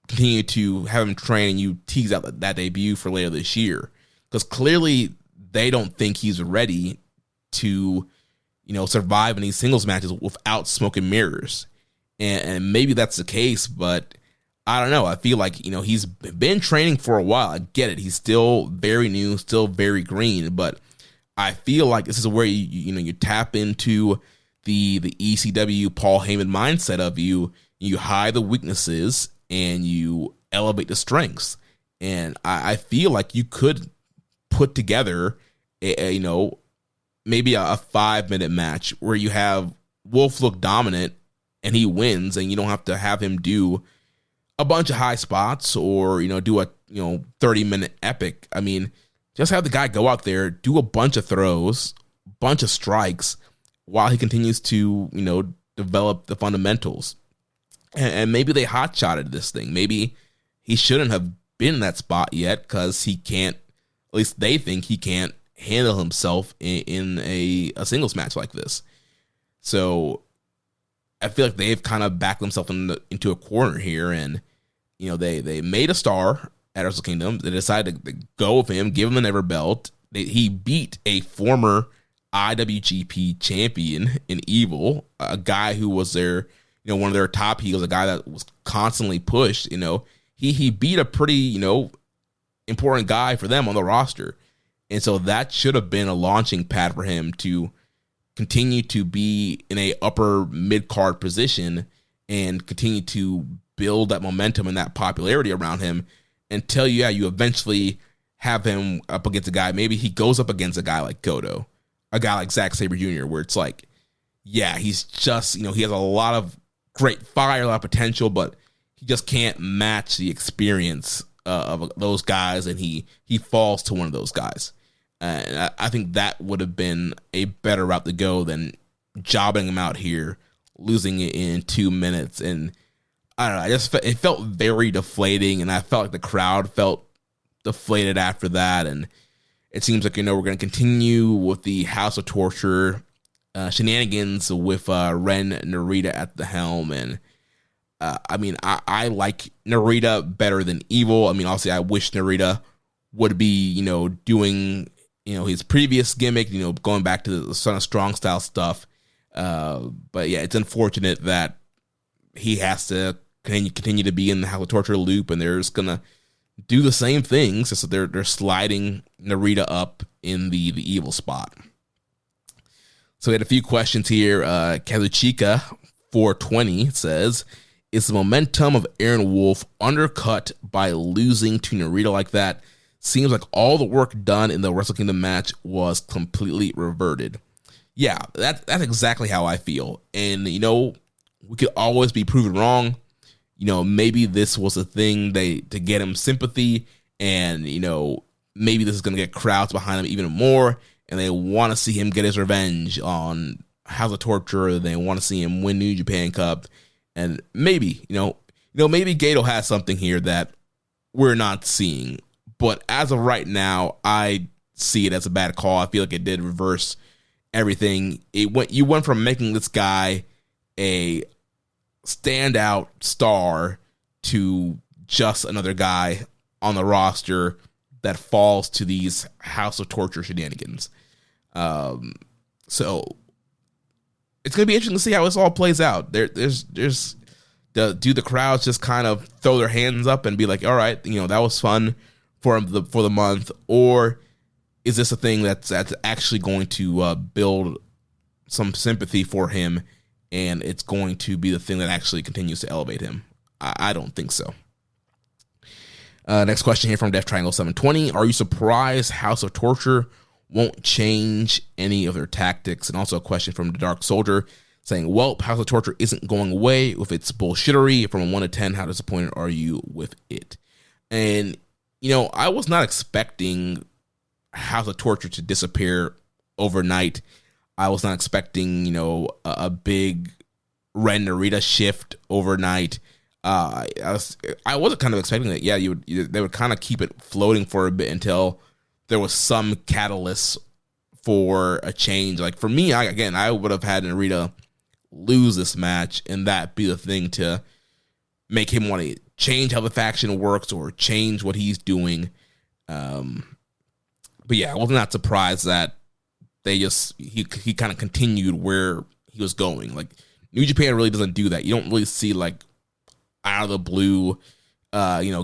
continue to have him train and you tease out that debut for later this year. Because clearly they don't think he's ready to, survive in these singles matches without smoke and mirrors. And maybe that's the case, but I don't know. I feel like, he's been training for a while. I get it. He's still very new, still very green, but I feel like this is where you tap into the ECW Paul Heyman mindset of you hide the weaknesses and you elevate the strengths. And I feel like you could put together maybe a 5-minute match where you have Wolf look dominant and he wins, and you don't have to have him do a bunch of high spots or do a 30-minute epic. I mean, just have the guy go out there, do a bunch of throws, bunch of strikes, while he continues to, develop the fundamentals. And maybe they hot-shotted this thing. Maybe he shouldn't have been in that spot yet because he can't, at least they think he can't handle himself in a singles match like this. So I feel like they've kind of backed themselves into a corner here, and, they made a star at Wrestle Kingdom. They decided to go with him, give him the Never belt. He beat a former IWGP champion in Evil, a guy who was their, one of their top heels, a guy that was constantly pushed. He beat a pretty, important guy for them on the roster. And so that should have been a launching pad for him to continue to be in a upper mid-card position and continue to build that momentum and that popularity around him until, you eventually have him up against a guy. Maybe he goes up against a guy like Goto, a guy like Zack Sabre Jr., where it's like, he's just, he has a lot of great fire, a lot of potential, but he just can't match the experience of those guys, and he falls to one of those guys. And I think that would have been a better route to go than jobbing him out here, losing it in 2 minutes. And I don't know, it felt very deflating, and I felt like the crowd felt deflated after that. And it seems like, we're going to continue with the House of Torture shenanigans with Ren Narita at the helm. And I like Narita better than Evil. I mean, obviously, I wish Narita would be, doing, his previous gimmick, going back to the Son of Strong Style stuff. But yeah, it's unfortunate that he has to continue to be in the House of Torture loop, and they're just gonna do the same things. So they're sliding Narita up in the Evil spot. So we had a few questions here. Kazuchika 420 says, is the momentum of Aaron Wolf undercut by losing to Narita like that? Seems like all the work done in the Wrestle Kingdom match was completely reverted. Yeah, that's exactly how I feel. And, we could always be proven wrong. Maybe this was a thing to get him sympathy, and, maybe this is going to get crowds behind him even more, and they want to see him get his revenge on House of Torture. They want to see him win New Japan Cup. And maybe, maybe Gato has something here that we're not seeing. But as of right now, I see it as a bad call. I feel like it did reverse everything. You went from making this guy a standout star to just another guy on the roster that falls to these House of Torture shenanigans. So it's going to be interesting to see how this all plays out. Do the crowds just kind of throw their hands up and be like, all right, that was fun for the month, or is this a thing that's actually going to build some sympathy for him, and it's going to be the thing that actually continues to elevate him? I don't think so. Next question here from Death Triangle 720. Are you surprised House of Torture won't change any of their tactics? And also a question from the Dark Soldier saying, well, House of Torture isn't going away with its bullshittery. From a 1 to 10, how disappointed are you with it? And, I was not expecting House of Torture to disappear overnight. I was not expecting, a big Ren Narita shift overnight. I wasn't kind of expecting that. Yeah, they would kind of keep it floating for a bit until there was some catalyst for a change. Like for me, I would have had Narita lose this match, and that be the thing to make him want to change how the faction works or change what he's doing. But yeah, I was not surprised that he kind of continued where he was going. Like New Japan really doesn't do that. You don't really see like out of the blue,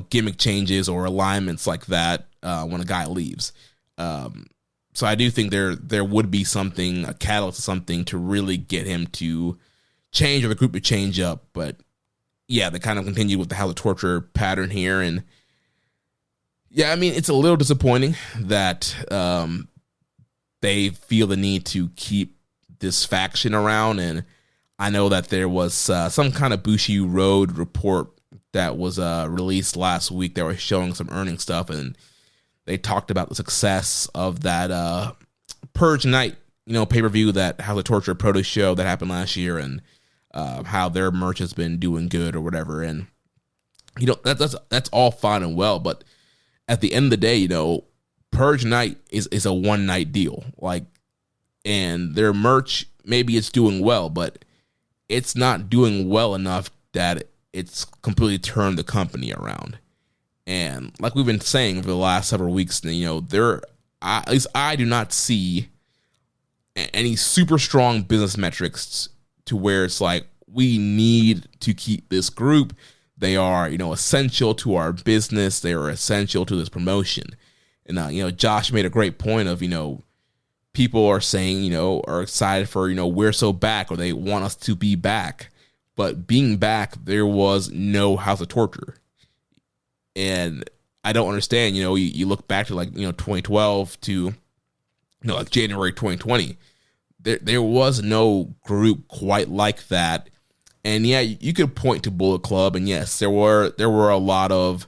gimmick changes or alignments like that when a guy leaves. So I do think there would be something, a catalyst or something to really get him to change or the group to change up. But yeah, they kind of continued with the House of Torture pattern here. And yeah, I mean, it's a little disappointing that they feel the need to keep this faction around. And I know that there was some kind of Bushi Road report that was released last week that was showing some earnings stuff, and they talked about the success of that Purge Night, pay-per-view, that House of Torture Proto show that happened last year, and how their merch has been doing good or whatever. And that's all fine and well, but at the end of the day, Purge Night is a one-night deal. Like, and their merch, maybe it's doing well, but it's not doing well enough that it's completely turned the company around. And like we've been saying for the last several weeks, at least I do not see any super strong business metrics to where it's like, we need to keep this group. They are, essential to our business. They are essential to this promotion. And, Josh made a great point of, people are saying, are excited for, We're So Back, or they want us to be back. But being back, there was no House of Torture. And I don't understand, you look back to 2012 to, January 2020. There was no group quite like that. And yeah, you could point to Bullet Club, and yes, there were a lot of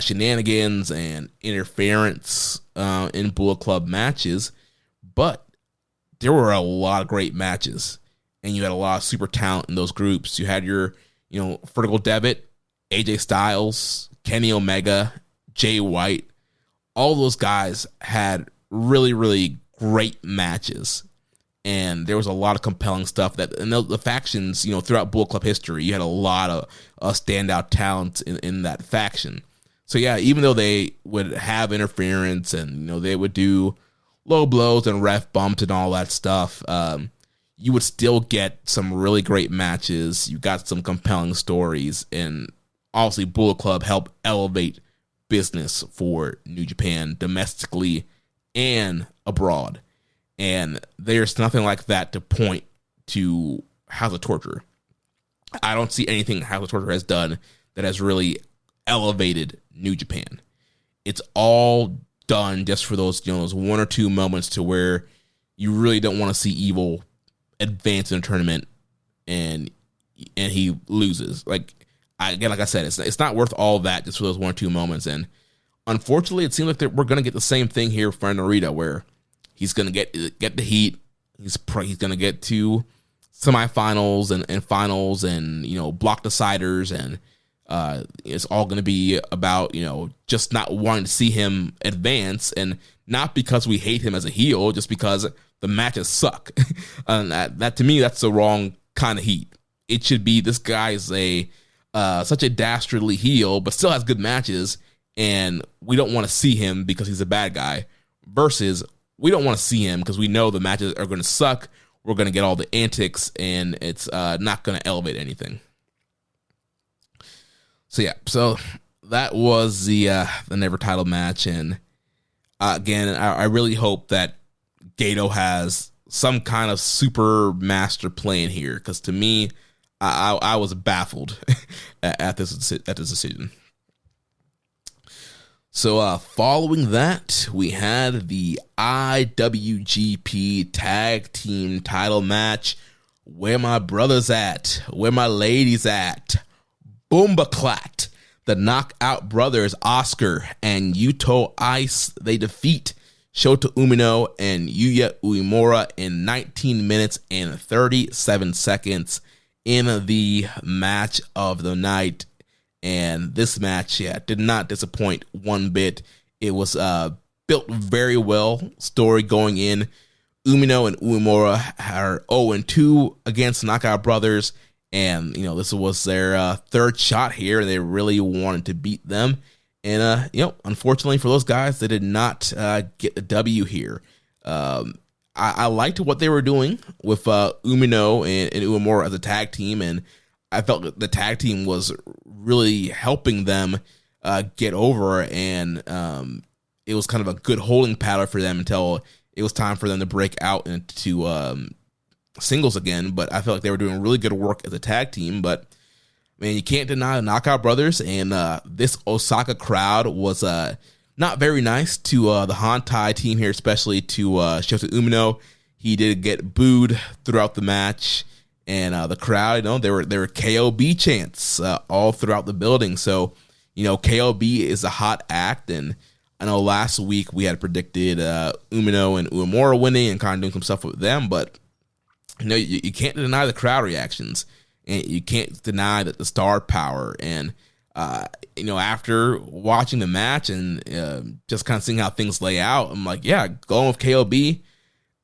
shenanigans and interference in Bullet Club matches, but there were a lot of great matches, and you had a lot of super talent in those groups. You had your, Vertical Devitt, AJ Styles, Kenny Omega, Jay White. All those guys had really, really great matches. And there was a lot of compelling stuff and the factions, throughout Bullet Club history, you had a lot of standout talent in that faction. So yeah, even though they would have interference and, they would do low blows and ref bumps and all that stuff, you would still get some really great matches. You got some compelling stories, and obviously Bullet Club helped elevate business for New Japan domestically and abroad. And there's nothing like that to point to House of Torture. I don't see anything House of Torture has done that has really elevated New Japan. It's all done just for those, those one or two moments to where you really don't want to see Evil advance in a tournament and he loses. Like I said, it's not worth all that just for those one or two moments. And unfortunately, it seems like we're going to get the same thing here for Narita, where he's going to get the heat. He's going to get to semifinals and finals and, block deciders. And it's all going to be about, just not wanting to see him advance. And not because we hate him as a heel, just because the matches suck. And that to me, that's the wrong kind of heat. It should be, this guy is such a dastardly heel, but still has good matches. And we don't want to see him because he's a bad guy, versus we don't want to see him because we know the matches are going to suck. We're going to get all the antics, and it's not going to elevate anything. So yeah, so that was the Never title match, and again, I really hope that Gato has some kind of super master plan here, because to me, I was baffled at this decision. So following that, we had the IWGP Tag Team title match. Where my brothers at? Where my ladies at? Boombaclat. The Knockout Brothers, Oscar and Yuto Ice, they defeat Shota Umino and Yuya Uemura in 19 minutes and 37 seconds in the match of the night. And this match, did not disappoint one bit. It was built very well. Story going in. Umino and Uemura are 0-2 against Knockout Brothers. And, this was their third shot here. They really wanted to beat them. And, unfortunately for those guys, they did not get the W here. I liked what they were doing with Umino and Uemura as a tag team. And I felt that the tag team was really helping them get over, and it was kind of a good holding pattern for them until it was time for them to break out into singles again. But I felt like they were doing really good work as a tag team. But man, you can't deny the Knockout Brothers, and this Osaka crowd was not very nice to the Hantai team here, especially to Shota Umino. He did get booed throughout the match. And the crowd, there were KOB chants all throughout the building. So, KOB is a hot act. And I know last week we had predicted Umino and Uemura winning and kind of doing some stuff with them. But, you can't deny the crowd reactions. And you can't deny that the star power. And, after watching the match and just kind of seeing how things lay out, I'm like, yeah, going with KOB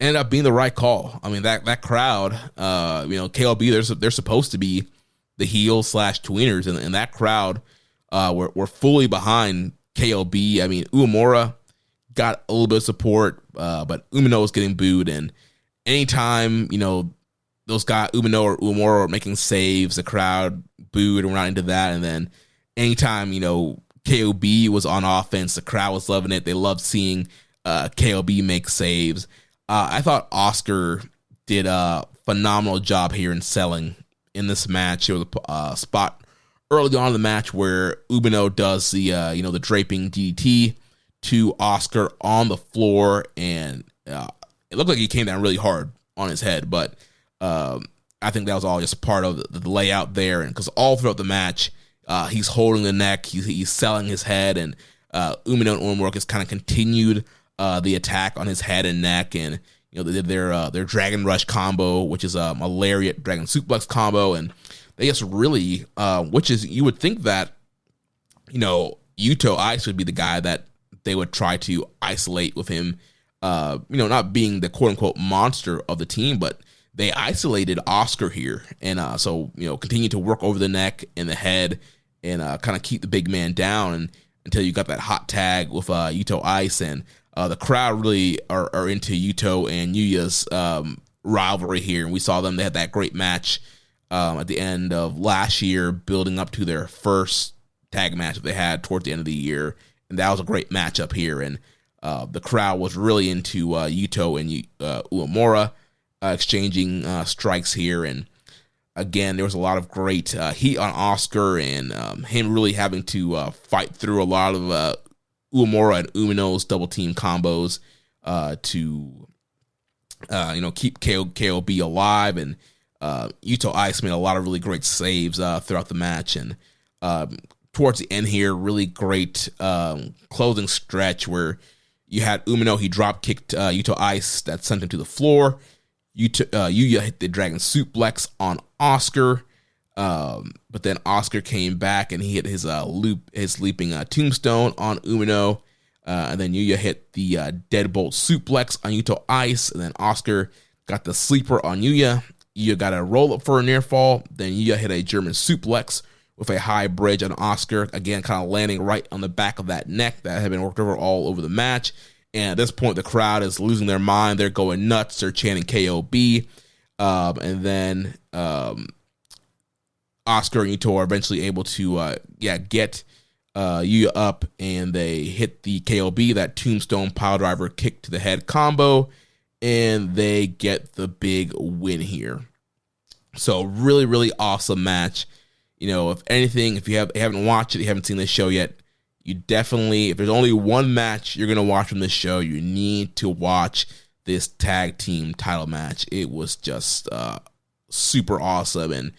ended up being the right call. I mean, that crowd, KOB, they're supposed to be the heel / tweeners, and that crowd were fully behind KOB. I mean, Uemura got a little bit of support, but Umino was getting booed, and anytime, those guys, Umino or Uemura, were making saves, the crowd booed, and we're not into that. And then anytime, KOB was on offense, the crowd was loving it. They loved seeing KOB make saves. I thought Oscar did a phenomenal job here in selling in this match. There was a spot early on in the match where Umino does the the draping DDT to Oscar on the floor, and it looked like he came down really hard on his head. But I I think that was all just part of the layout there, and because all throughout the match, he's holding the neck, he's selling his head, and Umino and Uemura just kind of continued the attack on his head and neck, and they did their Dragon Rush combo, which is a lariat Dragon Suplex combo, and they just really, which is, you would think that, Yuto Ice would be the guy that they would try to isolate with him, not being the quote-unquote monster of the team, but they isolated Oscar here, and so continue to work over the neck and the head, and kind of keep the big man down until you got that hot tag with Yuto Ice, and the crowd really are into Yuto and Yuya's rivalry here, and we saw them. They had that great match at the end of last year, building up to their first tag match that they had towards the end of the year, and that was a great matchup here, and the crowd was really into Yuto and Uemura exchanging strikes here, and again, there was a lot of great heat on Oscar, and him really having to fight through a lot of Uemura and Umino's double team combos to keep KOB alive, and Yuto Ice made a lot of really great saves throughout the match, and towards the end here, really great closing stretch where you had Umino, he drop kicked Yuto Ice, that sent him to the floor. Yuya hit the Dragon Suplex on Oscar, but then Oscar came back and he hit his leaping tombstone on Umino, and then Yuya hit the Deadbolt Suplex on Yuto Ice, and then Oscar got the sleeper on Yuya. Yuya got a roll up for a near fall, then Yuya hit a German Suplex with a high bridge on Oscar, again kind of landing right on the back of that neck that had been worked over all over the match. And at this point, the crowd is losing their mind. They're going nuts. They're chanting KOB. And then Oscar and Yuto are eventually able to get Yuya up, and they hit the KOB, that tombstone pile driver kick to the head combo, and they get the big win here. So really, really awesome match. If anything, if you haven't watched it, you haven't seen this show yet, you definitely, if there's only one match you're going to watch from this show, you need to watch this tag team title match. It was just super awesome. And,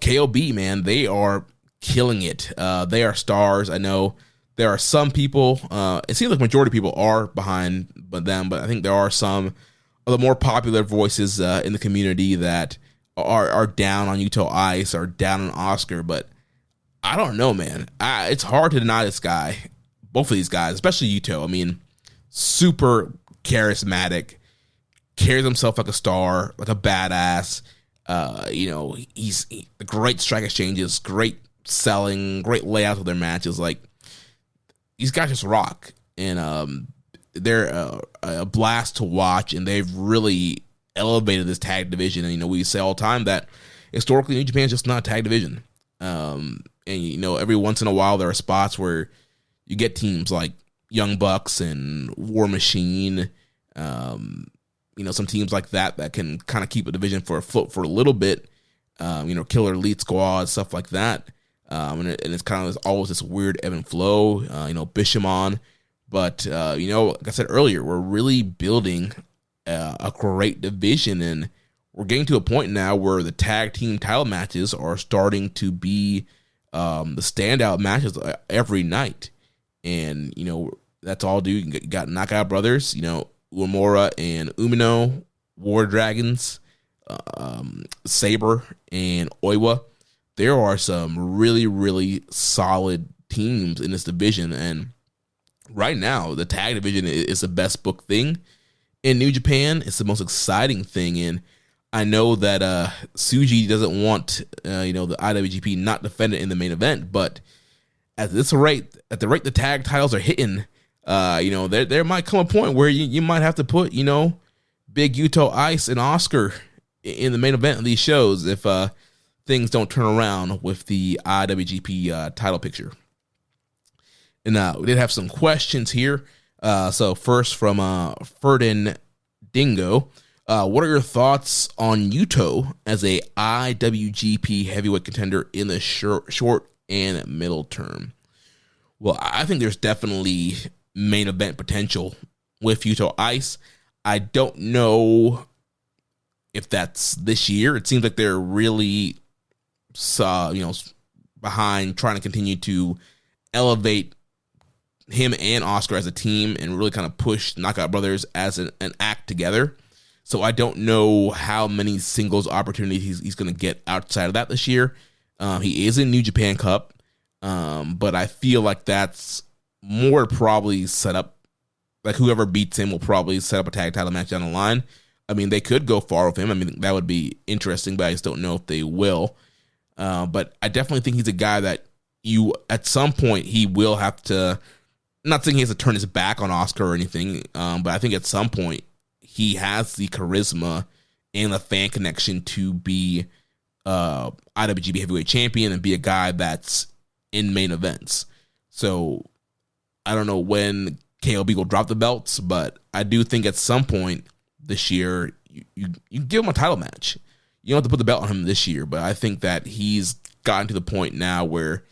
KOB, man, they are killing it. They are stars. I know there are some people, it seems like majority of people are behind them, but I think there are some of the more popular voices in the community that are down on Yuto Ice, or down on Oscar, but I don't know, man. It's hard to deny this guy, both of these guys, especially Yuto. I mean, super charismatic, carries himself like a star, like a badass. He's great strike exchanges, great selling, great layouts of their matches. Like, these guys just rock, and they're a blast to watch, and they've really elevated this tag division. And we say all the time that historically New Japan is just not a tag division. And every once in a while there are spots where you get teams like Young Bucks and War Machine, some teams like that can kind of keep a division for afloat for a little bit. Killer Elite Squad, stuff like that. And it's kind of always this weird ebb and flow. Bishamon, but like I said earlier, we're really building a great division, and we're getting to a point now where the tag team title matches are starting to be the standout matches every night. And, that's all due. You got Knockout Brothers, Uemura and Umino, War Dragons, Sabre, and Oiwa. There are some really, really solid teams in this division. And right now, the tag division is the best booked thing in New Japan. It's the most exciting thing. And I know that Tsuji doesn't want the IWGP not defended in the main event, but at the rate the tag titles are hitting, there might come a point where you might have to put Big Yuto Ice and Oscar in the main event of these shows if things don't turn around with the IWGP title picture. And we did have some questions here. So first from Ferdin Dingo. What are your thoughts on Yuto as a IWGP heavyweight contender in the short and middle term? Well, I think there's definitely main event potential with Yuto Ice. I don't know if that's this year. It seems like they're really, behind trying to continue to elevate him and Oscar as a team and really kind of push Knockout Brothers as an act together. So I don't know how many singles opportunities he's going to get outside of that this year. He is in New Japan Cup, but I feel like that's more probably set up. Like whoever beats him will probably set up a tag title match down the line. I mean, they could go far with him. I mean, that would be interesting, but I just don't know if they will. But I definitely think he's a guy that at some point, he will have to, not saying he has to turn his back on Oscar or anything, but I think at some point, he has the charisma and the fan connection to be IWGP Heavyweight Champion and be a guy that's in main events. So I don't know when KOB will drop the belts, but I do think at some point this year, you give him a title match. You don't have to put the belt on him this year, but I think that he's gotten to the point now where,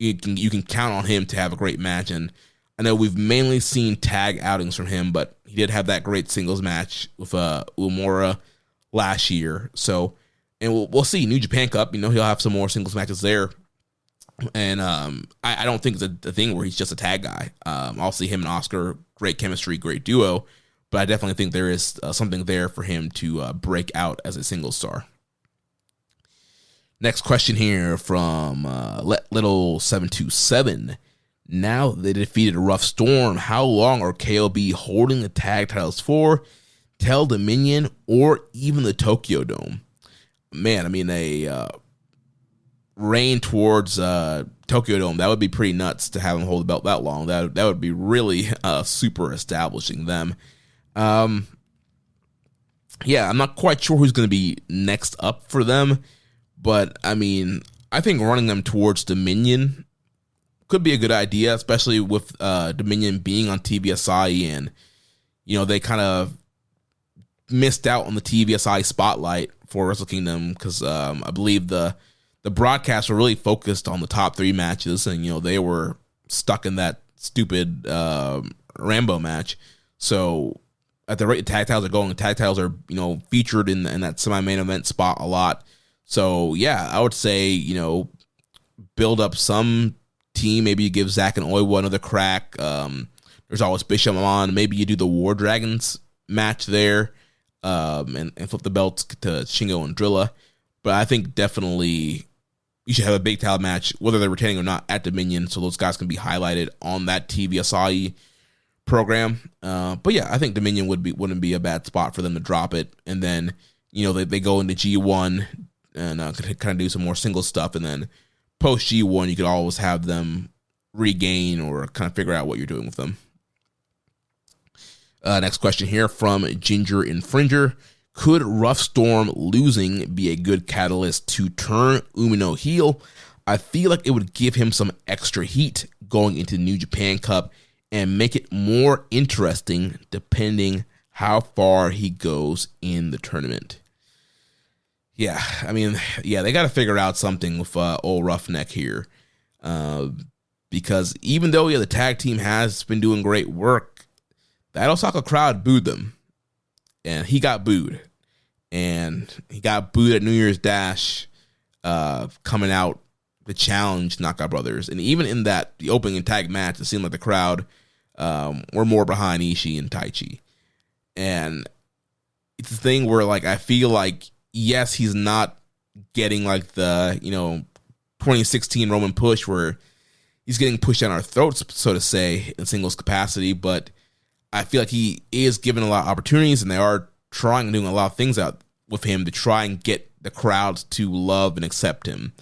you can count on him to have a great match. And I know we've mainly seen tag outings from him, but he did have that great singles match with Uemura last year. So, and we'll see. New Japan Cup, he'll have some more singles matches there. And I don't think it's a thing where he's just a tag guy. I'll see him and Oscar, great chemistry, great duo. But I definitely think there is something there for him to break out as a single star. Next question here from Little 727. Now they defeated Rough Storm. How long are KOB holding the tag titles for? Tell Dominion or even the Tokyo Dome? Man, I mean, a reign towards Tokyo Dome, that would be pretty nuts to have them hold the belt that long. That would be really super establishing them. Yeah, I'm not quite sure who's going to be next up for them, but I mean, I think running them towards Dominion could be a good idea, especially with Dominion being on TVSI, and they kind of missed out on the TVSI spotlight for Wrestle Kingdom because I believe the broadcasts were really focused on the top 3 matches, and they were stuck in that stupid Rambo match. So at the rate the tag titles are going, the tag titles are featured in that semi-main event spot a lot. So yeah, I would say build up some team. Maybe you give Zack and Oiwa another crack. There's always Bishop on. Maybe you do the War Dragons match there, and flip the belts to Shingo and Drilla. But I think definitely you should have a big title match, whether they're retaining or not, at Dominion, so those guys can be highlighted on that TVSI program. But yeah, I think Dominion wouldn't be a bad spot for them to drop it, and then they go into G1 and kind of do some more single stuff, and then post G1 you could always have them regain or kind of figure out what you're doing with them. Next question here from Ginger Infringer. Could Rough Storm losing be a good catalyst to turn Umino heel? I feel like it would give him some extra heat going into New Japan Cup and make it more interesting depending how far he goes in the tournament. Yeah, I mean, they got to figure out something with old Roughneck here. Because even though the tag team has been doing great work, that Osaka crowd booed them. And he got booed. And he got booed at New Year's Dash coming out to challenge Knockout Brothers. And even in the opening tag match, it seemed like the crowd were more behind Ishii and Taichi. And it's a thing where, I feel like, yes, he's not getting, the, 2016 Roman push where he's getting pushed down our throats, so to say, in singles capacity. But I feel like he is given a lot of opportunities, and they are trying and doing a lot of things out with him to try and get the crowds to love and accept him.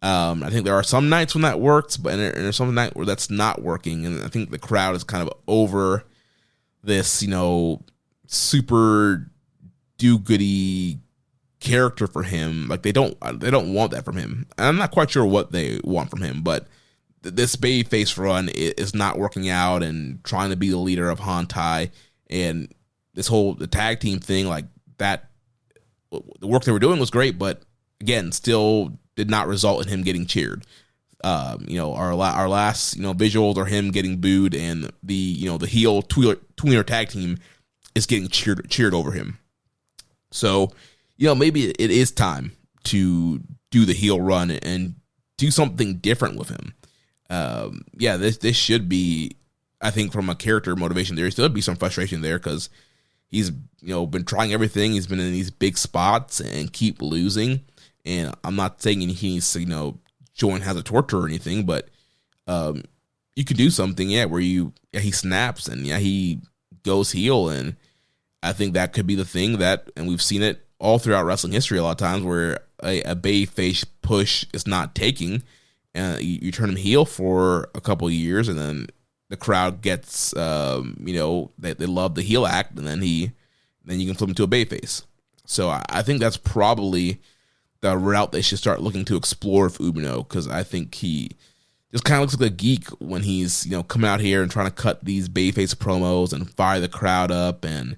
I think there are some nights when that works, but there's some night where that's not working, and I think the crowd is kind of over this, super do-goody character for him. They don't want that from him. And I'm not quite sure what they want from him, but this babyface run is not working out, and trying to be the leader of Hantai, and this whole the tag team thing, that the work they were doing was great, but again, still did not result in him getting cheered. Our last visuals are him getting booed, and the heel tweener tag team is getting cheered over him. So, maybe it is time to do the heel run and do something different with him. This should be, I think, from a character motivation, there still be some frustration there because he's, been trying everything. He's been in these big spots and keep losing. And I'm not saying he needs to, join House of Torture or anything, but you could do something, where he snaps and he goes heel. And I think that could be the thing and we've seen it all throughout wrestling history a lot of times where a babyface push is not taking. You turn him heel for a couple of years, and then the crowd gets, they love the heel act, and then you can flip him to a babyface. So I think that's probably the route they should start looking to explore with Umino, because I think he just kind of looks like a geek when he's, coming out here and trying to cut these babyface promos and fire the crowd up and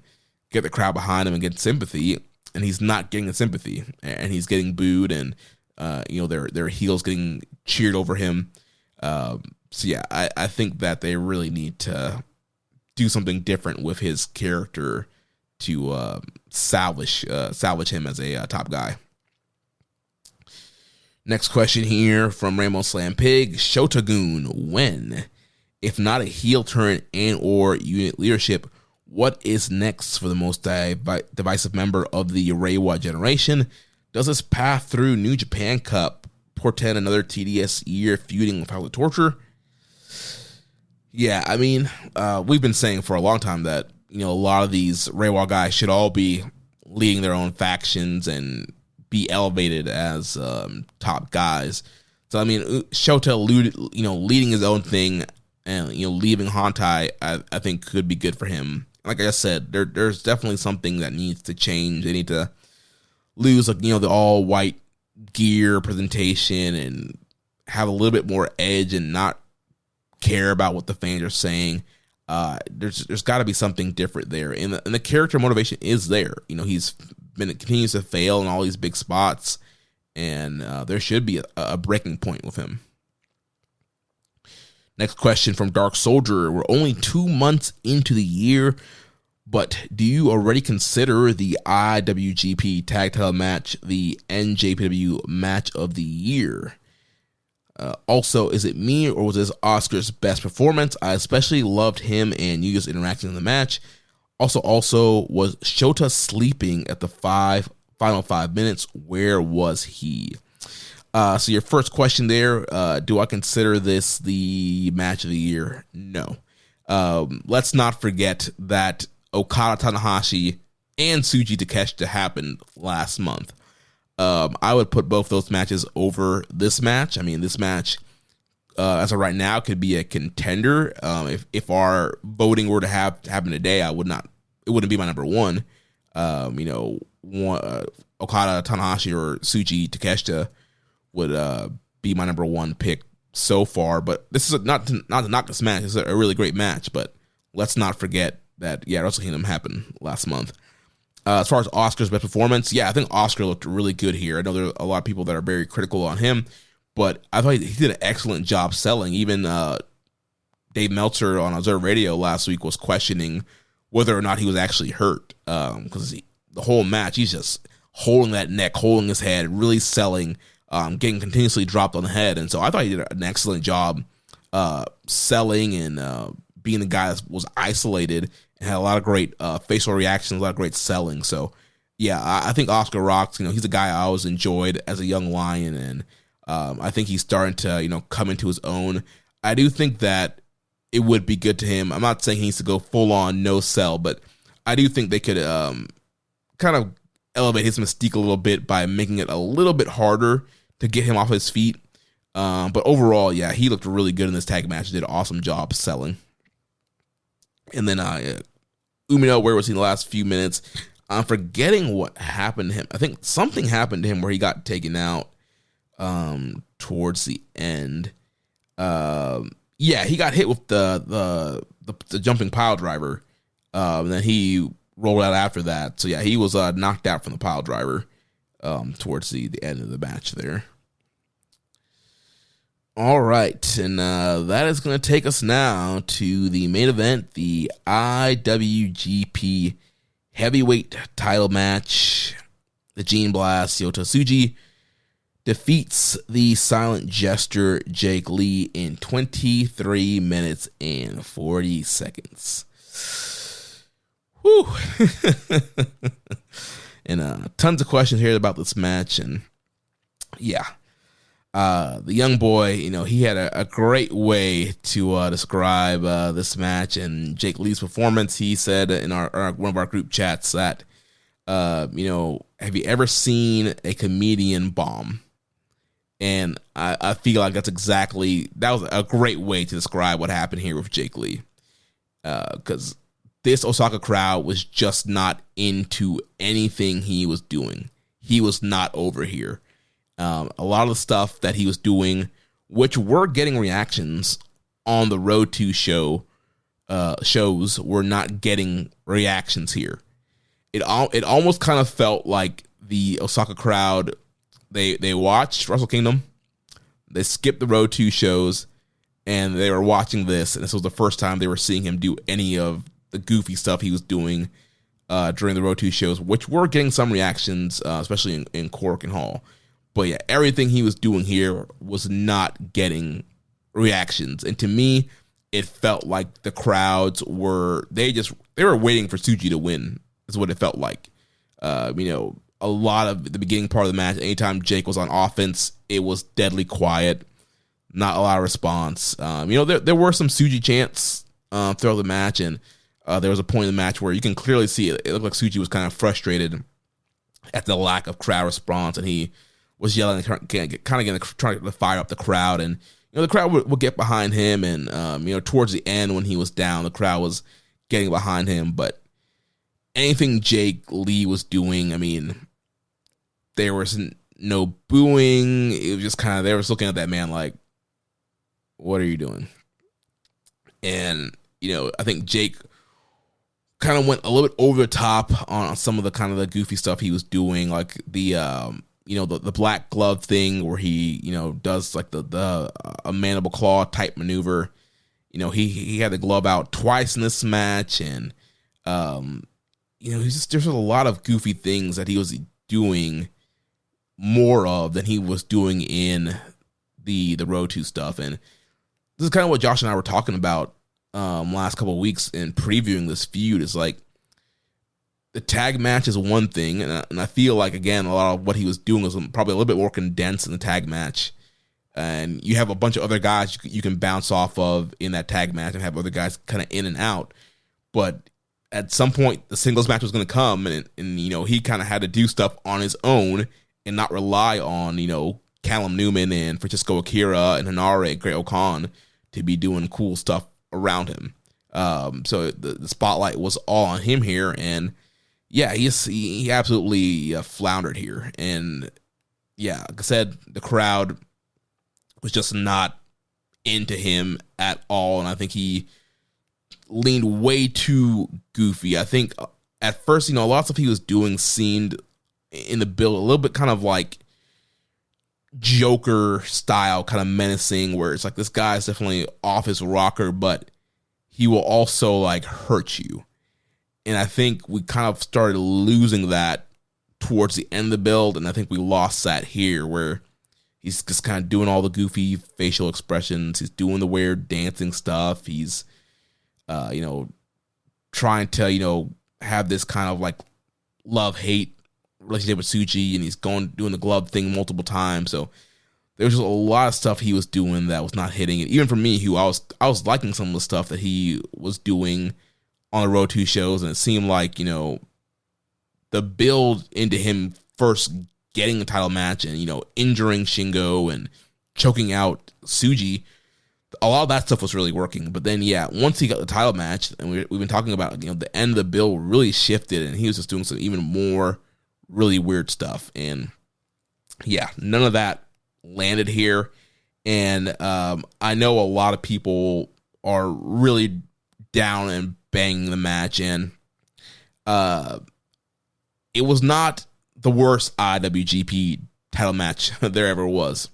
get the crowd behind him and get sympathy, and he's not getting the sympathy, and he's getting booed, and their heels getting cheered over him. I think that they really need to do something different with his character to salvage him as a top guy. Next question here from Rainbow Slam Pig. Shotagun, when, if not a heel turn and or unit leadership, what is next for the most divisive member of the Reiwa generation? Does this path through New Japan Cup portend another tedious year feuding with House of Torture? Yeah, I mean, we've been saying for a long time that, a lot of these Reiwa guys should all be leading their own factions and be elevated as top guys. So, I mean, Shota, leading his own thing and, leaving Hontai, I think could be good for him. Like I said, there's definitely something that needs to change. They need to lose, the all white gear presentation and have a little bit more edge and not care about what the fans are saying. There's got to be something different there, and the character motivation is there. He's continues to fail in all these big spots, and there should be a breaking point with him. Next question from Dark Soldier. We're only 2 months into the year, but do you already consider the IWGP Tag Title match the NJPW Match of the Year? Also, is it me or was this Oscar's best performance? I especially loved him and Yuya's interaction in the match. Also, was Shota sleeping at the final 5 minutes? Where was he? So your first question there, do I consider this the match of the year? No. Let's not forget that Okada Tanahashi and Tsuji Takeshita happened last month. I would put both those matches over this match. I mean, this match, as of right now, could be a contender. If our voting were to happen today, it wouldn't be my number one. Okada Tanahashi or Tsuji Takeshita would be my number one pick so far. But this is not to knock this match. It's a really great match, but let's not forget that, Wrestle Kingdom happened last month. As far as Oscar's best performance, I think Oscar looked really good here. I know there are a lot of people that are very critical on him, but I thought he did an excellent job selling. Even Dave Meltzer on Observer Radio last week was questioning whether or not he was actually hurt, because the whole match, he's just holding that neck, holding his head, really selling, getting continuously dropped on the head. And so I thought he did an excellent job selling and being the guy that was isolated and had a lot of great facial reactions, a lot of great selling. So, I think Oscar rocks. He's a guy I always enjoyed as a young lion, and I think he's starting to, come into his own. I do think that it would be good to him. I'm not saying he needs to go full-on no-sell, but I do think they could kind of elevate his mystique a little bit by making it a little bit harder to get him off his feet. But overall, he looked really good in this tag match. He did an awesome job selling. And then Umino, where was he in the last few minutes? I'm forgetting what happened to him. I think something happened to him where he got taken out towards the end. He got hit with the jumping pile driver. And then he rolled out after that. So, he was knocked out from the pile driver towards the end of the match there. All right, and that is going to take us now to the main event, the IWGP heavyweight title match. The Gene Blast, Yota Tsuji defeats the Silent Jester Jake Lee in 23 minutes and 40 seconds. Whew. And tons of questions here about this match. And yeah, the young boy, he had a great way to describe this match and Jake Lee's performance. He said in one of our group chats that, have you ever seen a comedian bomb? And I feel like that was a great way to describe what happened here with Jake Lee. Because this Osaka crowd was just not into anything he was doing. He was not over here. A lot of the stuff that he was doing, which were getting reactions on the Road to shows, were not getting reactions here. It almost kind of felt like the Osaka crowd, they watched Wrestle Kingdom, they skipped the Road to shows, and they were watching this, and this was the first time they were seeing him do any of the goofy stuff he was doing during the Road to shows, which were getting some reactions, especially in Cork and Hall. But yeah, everything he was doing here was not getting reactions. And to me, it felt like the crowds were waiting for Tsuji to win, is what it felt like. A lot of the beginning part of the match, anytime Jake was on offense, it was deadly quiet, not a lot of response. There were some Tsuji chants throughout the match, and there was a point in the match where you can clearly see it looked like Tsuji was kind of frustrated at the lack of crowd response, and he was yelling, trying to fire up the crowd, and the crowd would get behind him, and towards the end when he was down, the crowd was getting behind him. But anything Jake Lee was doing, there was no booing. It was just kind of, they were looking at that man like, what are you doing? And I think Jake kind of went a little bit over the top on some of the kind of the goofy stuff he was doing, like the the black glove thing where he does like the a mandible claw type maneuver. He had the glove out twice in this match, and there's a lot of goofy things that he was doing more of than he was doing in the Road to stuff. And this is kind of what Josh and I were talking about last couple of weeks in previewing this feud. Is like, the tag match is one thing, and I feel like, again, a lot of what he was doing was probably a little bit more condensed in the tag match. And you have a bunch of other guys you can bounce off of in that tag match and have other guys kind of in and out. But at some point, the singles match was going to come, and he kind of had to do stuff on his own and not rely on, Callum Newman and Francisco Akira and Hanare and Great-O-Khan to be doing cool stuff around him. So the spotlight was all on him here, and yeah, he absolutely floundered here. And yeah, like I said, the crowd was just not into him at all, and I think he leaned way too goofy. I think at first, a lot of stuff he was doing seemed in the build a little bit kind of like Joker style, kind of menacing, where it's like, this guy's definitely off his rocker, but he will also like hurt you. And I think we kind of started losing that towards the end of the build, and I think we lost that here, where he's just kind of doing all the goofy facial expressions. He's doing the weird dancing stuff. He's, trying to, have this kind of like love-hate relationship with Tsuji, and he's doing the glove thing multiple times. So there was just a lot of stuff he was doing that was not hitting it. Even for me, who I was liking some of the stuff that he was doing on the Road to shows, and it seemed like, the build into him first getting the title match and, injuring Shingo and choking out Tsuji, a lot of that stuff was really working. But then, yeah, once he got the title match, and we've been talking about, the end of the build really shifted, and he was just doing some even more really weird stuff. And yeah, none of that landed here. And I know a lot of people are really down and banging the match, and it was not the worst IWGP title match there ever was.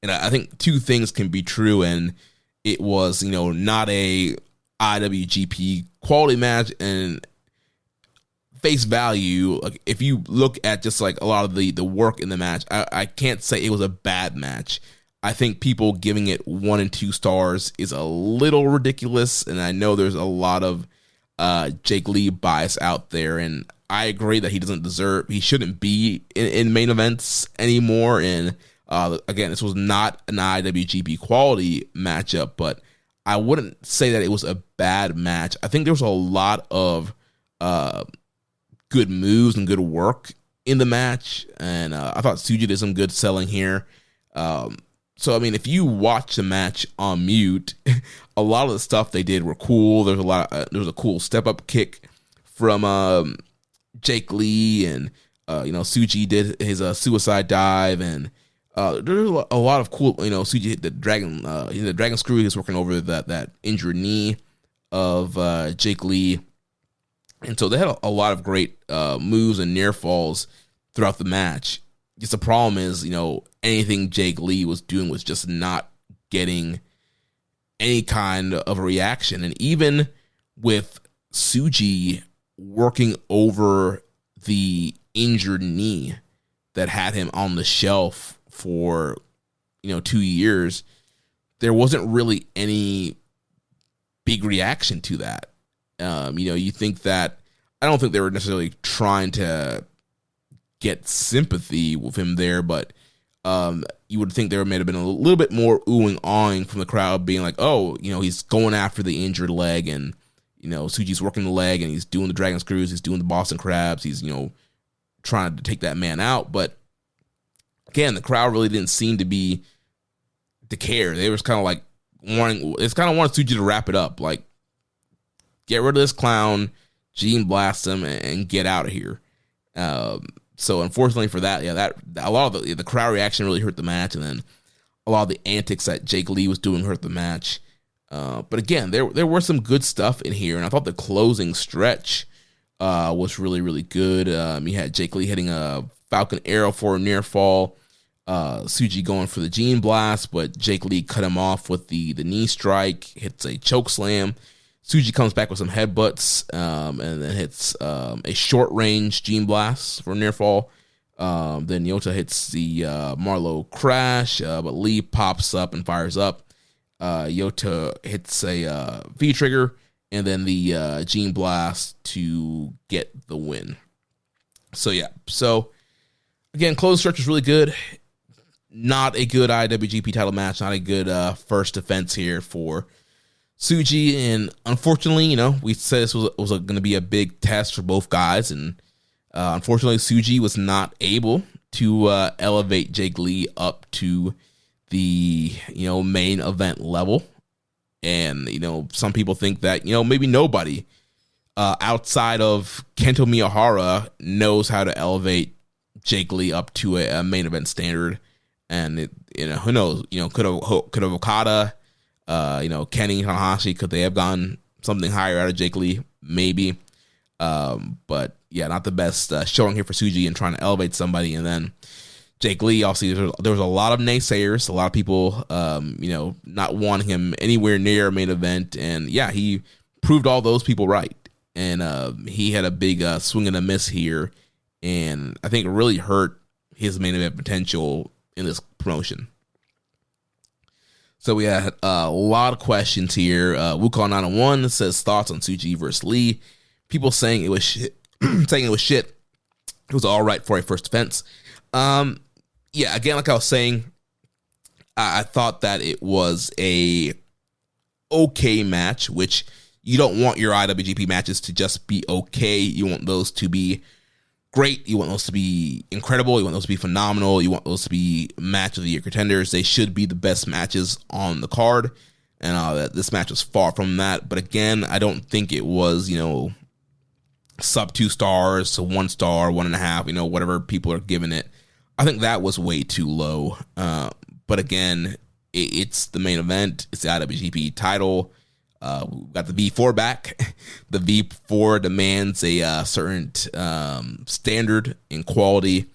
And I think two things can be true, and it was, not a IWGP quality match, and face value, like if you look at just like a lot of the work in the match, I can't say it was a bad match. I think people giving it 1 and 2 stars is a little ridiculous, and I know there's a lot of Jake Lee bias out there, and I agree that he shouldn't be in main events anymore. And again, this was not an IWGP quality matchup, but I wouldn't say that it was a bad match. I think there was a lot of good moves and good work in the match, and I thought Tsuji did some good selling here. So, I mean, if you watch the match on mute, a lot of the stuff they did were cool. There was a cool step-up kick from Jake Lee, and Tsuji did his suicide dive, and there's a lot of cool. Tsuji hit the dragon screw. He was working over that injured knee of Jake Lee. And so they had a lot of great moves and near falls throughout the match. Just the problem is, anything Jake Lee was doing was just not getting any kind of a reaction. And even with Tsuji working over the injured knee that had him on the shelf for, 2 years, there wasn't really any big reaction to that. You think that, I don't think they were necessarily trying to get sympathy with him there, but you would think there may have been a little bit more oohing, awing from the crowd, being like, oh, he's going after the injured leg, and, Tsuji's working the leg, and he's doing the dragon screws, he's doing the Boston crabs, he's, trying to take that man out. But again, the crowd really didn't seem to care. They was kind of like wanting Tsuji to wrap it up, like, get rid of this clown, Gene blast him, and get out of here. So unfortunately for that, that a lot of the crowd reaction really hurt the match, and then a lot of the antics that Jake Lee was doing hurt the match. But again, there were some good stuff in here, and I thought the closing stretch was really, really good. You had Jake Lee hitting a Falcon Arrow for a near fall, Tsuji going for the Gene blast, but Jake Lee cut him off with the knee strike, hits a choke slam. Tsuji comes back with some headbutts, and then hits a short-range Gene Blast for near fall. Then Yota hits the Marlowe Crash, but Lee pops up and fires up. Yota hits a V-trigger, and then the Gene Blast to get the win. So, again, closing stretch was really good. Not a good IWGP title match, not a good first defense here for Tsuji, and unfortunately, we said this was going to be a big test for both guys, and unfortunately, Tsuji was not able to elevate Jake Lee up to the main event level. And some people think that maybe nobody outside of Kento Miyahara knows how to elevate Jake Lee up to a main event standard, and who knows? Could have Okada. Kenny, Tanahashi, could they have gone something higher out of Jake Lee? Maybe. But yeah, not the best showing here for Tsuji and trying to elevate somebody. And then Jake Lee, obviously, there was a lot of naysayers, a lot of people, not wanting him anywhere near main event. And yeah, he proved all those people right. And he had a big swing and a miss here. And I think it really hurt his main event potential in this promotion. So we had a lot of questions here. Wukong901 says thoughts on Tsuji versus Lee. People saying it was shit. It was all right for a first defense. Again, like I was saying, I thought that it was a okay match, which you don't want your IWGP matches to just be okay. You want those to be great. You want those to be incredible. You want those to be phenomenal. You want those to be match of the year contenders. They should be the best matches on the card. And this match was far from that. But again, I don't think it was, sub 2 stars to 1 star, 1.5, whatever people are giving it. I think that was way too low. But again, it's the main event. It's the IWGP title. We got the V4 back. The V4 demands a certain standard in quality,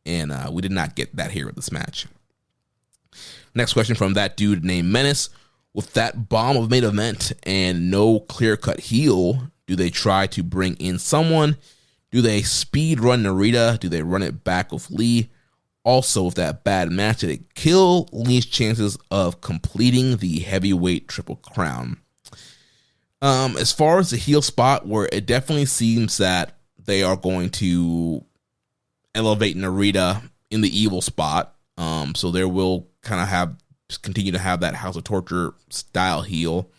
and we did not get that here with this match. Next question from that dude named Menace. With that bomb of main event and no clear-cut heel, do they try to bring in someone Do they speed run Narita? Do they run it back with Lee? Also, with that bad match, did it kill Lee's chances of completing the heavyweight Triple Crown? As far as the heel spot, where it definitely seems that they are going to elevate Narita in the evil spot. So there will kind of continue to have that House of Torture style heel.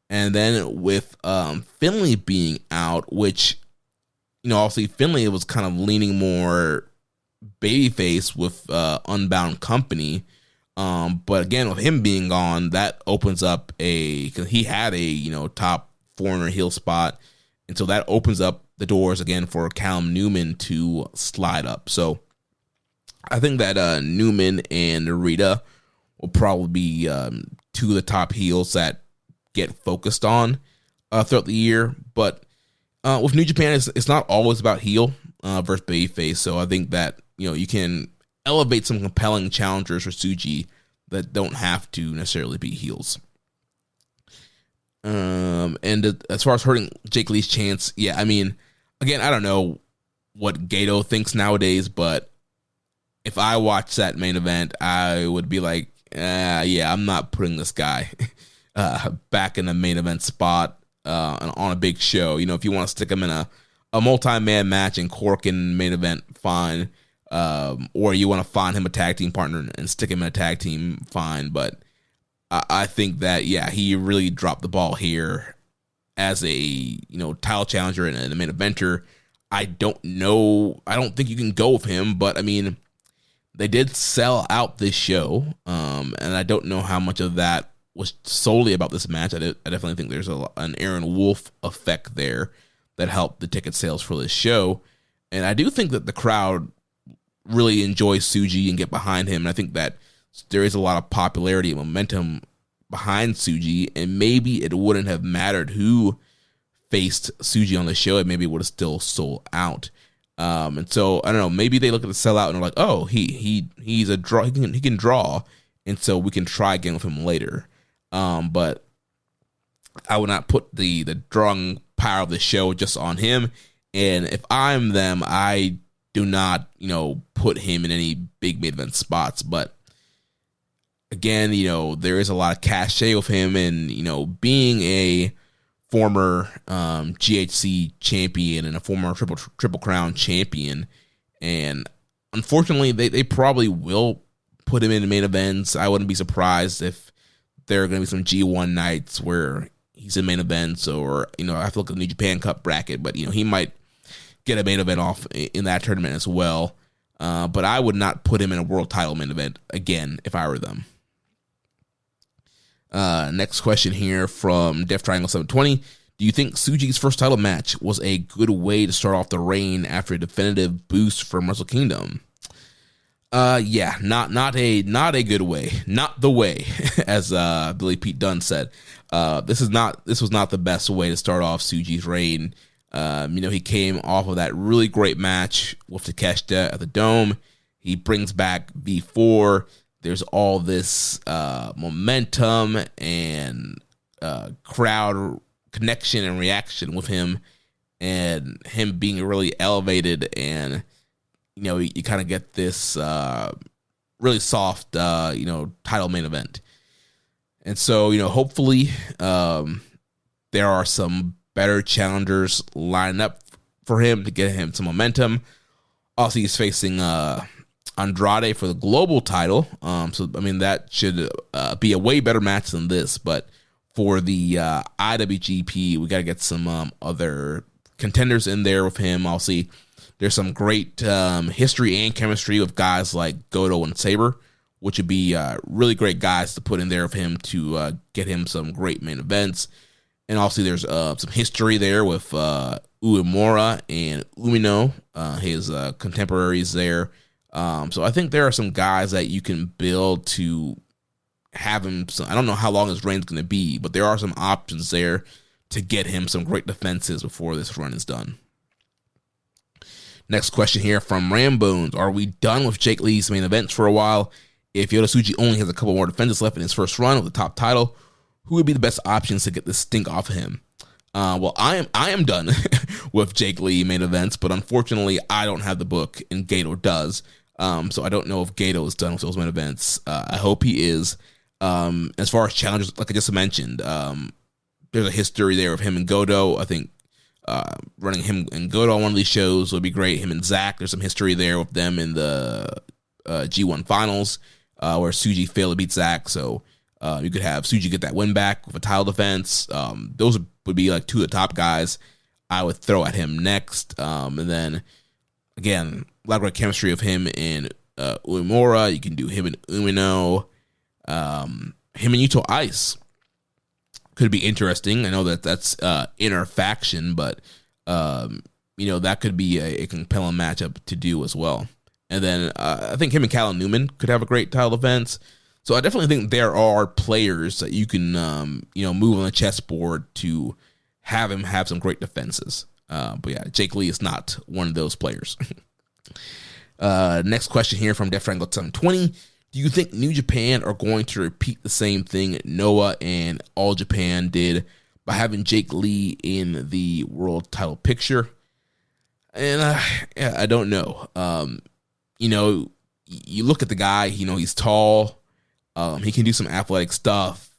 And then with Finlay being out, which, obviously Finlay was kind of leaning more babyface with Unbound Company. But again, with him being gone, that opens up because he had a, top foreigner heel spot. And so that opens up the doors again for Callum Newman to slide up. So I think that Newman and Narita will probably be two of the top heels that get focused on throughout the year. But with New Japan, it's not always about heel versus babyface. So I think that, you can elevate some compelling challengers for Tsuji that don't have to necessarily be heels. And as far as hurting Jake Lee's chance, yeah, I mean, again, I don't know what Gato thinks nowadays, but if I watched that main event, I would be like, yeah, I'm not putting this guy back in the main event spot on a big show. If you want to stick him in a multi-man match in Cork in main event, fine. Or you want to find him a tag team partner and stick him in a tag team, fine. But I think that, yeah, he really dropped the ball here as a, title challenger and a main eventer. I don't think you can go with him, but I mean, they did sell out this show. And I don't know how much of that was solely about this match. I definitely think there's an Aaron Wolf effect there that helped the ticket sales for this show. And I do think that the crowd really enjoys Tsuji and get behind him. And I think that there is a lot of popularity and momentum behind Tsuji, and maybe it wouldn't have mattered who faced Tsuji on the show. It maybe would have still sold out. And so I don't know, maybe they look at the sellout and are like, oh, he's a draw, he can draw, and so we can try again with him later. But I would not put the drawing power of the show just on him. And if I'm them, I do not, put him in any big main event spots. But again, there is a lot of cachet with him, and, being a former GHC champion and a former Triple Crown champion. And unfortunately, they probably will put him in the main events. I wouldn't be surprised if there are going to be some G1 nights where he's in main events, or, I have to look at the New Japan Cup bracket, but, he might get a main event off in that tournament as well. But I would not put him in a world title main event again if I were them. Next question here from Def Triangle 720. Do you think Tsuji's first title match was a good way to start off the reign after a definitive boost from Wrestle Kingdom? Yeah, not a good way. Not the way, as Billy Pete Dunne said. This was not the best way to start off Tsuji's reign. He came off of that really great match with Takeshita at the Dome. He brings back V4. There's all this momentum and crowd connection and reaction with him, and him being really elevated, and you kind of get this really soft title main event. And so hopefully there are some better challengers lining up for him to get him some momentum. Also, he's facing Andrade for the global title. So, I mean, that should be a way better match than this. But for the IWGP, we got to get some other contenders in there with him. I'll see. There's some great history and chemistry with guys like Goto and Sabre, which would be really great guys to put in there with him to get him some great main events. And also there's some history there with Uemura and Umino, his contemporaries there. So I think there are some guys that you can build to have him. I don't know how long his reign's going to be, but there are some options there to get him some great defenses before this run is done. Next question here from Rambones. Are we done with Jake Lee's main events for a while? If Yota Tsuji only has a couple more defenses left in his first run of the top title, who would be the best options to get this stink off of him? Well, I am done with Jake Lee main events, but unfortunately, I don't have the book, and Gato does. So I don't know if Gato is done with those main events. I hope he is. As far as challenges, like I just mentioned, there's a history there of him and Goto. I think running him and Goto on one of these shows would be great. Him and Zach, there's some history there with them in the G1 finals where Tsuji failed to beat Zach. So you could have Tsuji get that win back with a title defense. Those would be like two of the top guys I would throw at him next. And then, again, a lot of great chemistry of him and Uemura. You can do him and Umino. Him and Yuto Ice could be interesting. I know that's inner faction, but that could be a compelling matchup to do as well. And then I think him and Callum Newman could have a great title defense. So I definitely think there are players that you can move on the chessboard to have him have some great defenses. But yeah, Jake Lee is not one of those players. Next question here from Def Triangle 720. Do you think New Japan are going to repeat the same thing Noah and All Japan did by having Jake Lee in the world title picture? And I don't know. You look at the guy, he's tall. He can do some athletic stuff.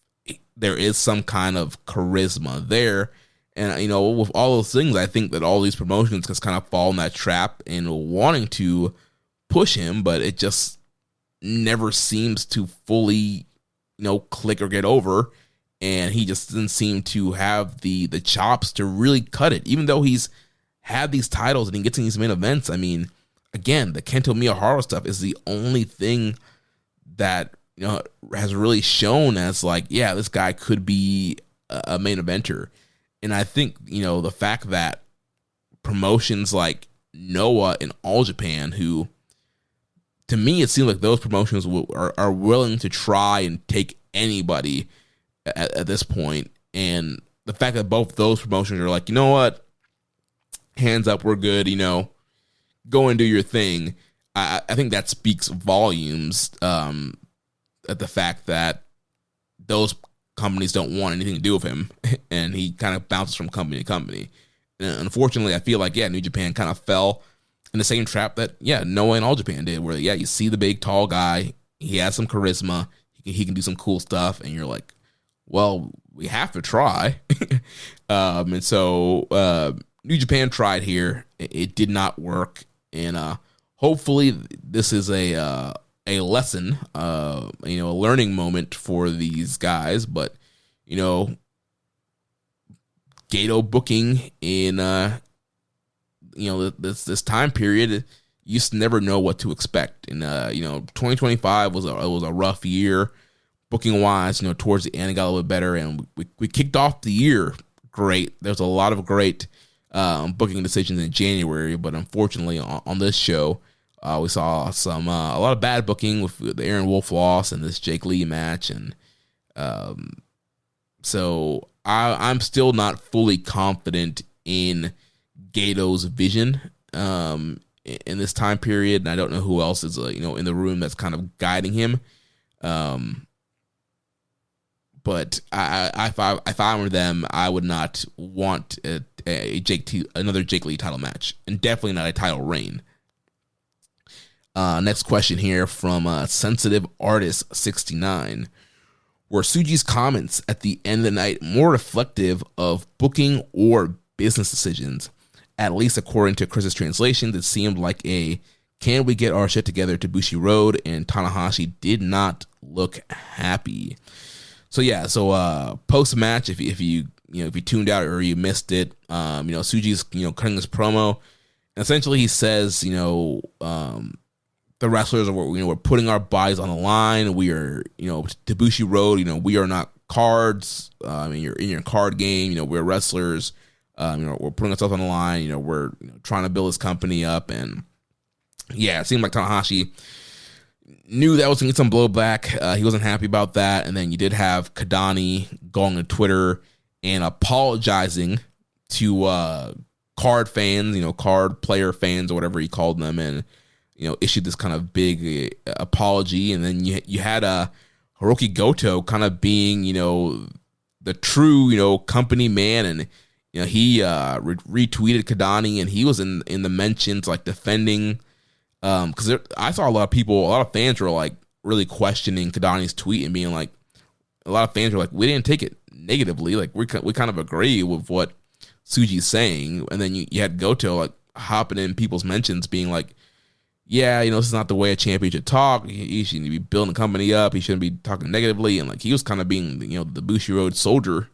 There is some kind of charisma there. And, with all those things, I think that all these promotions just kind of fall in that trap and wanting to push him, but it just never seems to fully, click or get over. And he just doesn't seem to have the chops to really cut it, even though he's had these titles and he gets in these main events. I mean, again, the Kento Miyahara stuff is the only thing that, has really shown as like, yeah, this guy could be a main eventer. And I think, the fact that promotions like Noah and All Japan, who, to me, it seems like those promotions are willing to try and take anybody at this point. And the fact that both those promotions are like, you know what, hands up, we're good, go and do your thing. I think that speaks volumes at the fact that those companies don't want anything to do with him, and he kind of bounces from company to company. And unfortunately, I feel like, New Japan kind of fell in the same trap that, Noah and All Japan did, where, you see the big, tall guy, he has some charisma, he can do some cool stuff, and you're like, well, we have to try. And so New Japan tried here. It did not work, and hopefully this is a lesson, a learning moment for these guys. But, Gato booking in, this time period, you just never know what to expect. And, 2025 was a rough year booking wise. Towards the end, it got a little bit better, and we kicked off the year great. There's a lot of great booking decisions in January, but unfortunately on this show, we saw a lot of bad booking with the Aaron Wolf loss and this Jake Lee match, and so I'm still not fully confident in Gato's vision in this time period, and I don't know who else is in the room that's kind of guiding him. But if I were them, I would not want another Jake Lee title match, and definitely not a title reign. Next question here from Sensitive Artist 69. Were Tsuji's comments at the end of the night more reflective of booking or business decisions? At least according to Chris's translations, it seemed like a "can we get our shit together" to Bushi Road, and Tanahashi did not look happy. So post match, if you tuned out or you missed it, Tsuji's cutting this promo, and essentially he says, the wrestlers are, we're putting our bodies on the line. We are, to Bushi Road, we are not cards. You're in your card game. We're wrestlers. We're putting ourselves on the line. We're trying to build this company up. And it seemed like Tanahashi knew that was going to get some blowback. He wasn't happy about that. And then you did have Kadani going on Twitter and apologizing to card fans, card player fans or whatever he called them, and issued this kind of big apology. And then you had Hiroki Goto kind of being, the true, company man, and he retweeted Kadani, and he was in the mentions, like, defending, because I saw a lot of fans were like really questioning Kadani's tweet and being like, a lot of fans were like, we didn't take it negatively, like we kind of agree with what Tsuji's saying, and then you had Goto like hopping in people's mentions being like, yeah, this is not the way a champion should talk. He should be building the company up. He shouldn't be talking negatively, and like he was kind of being the Bushiroad soldier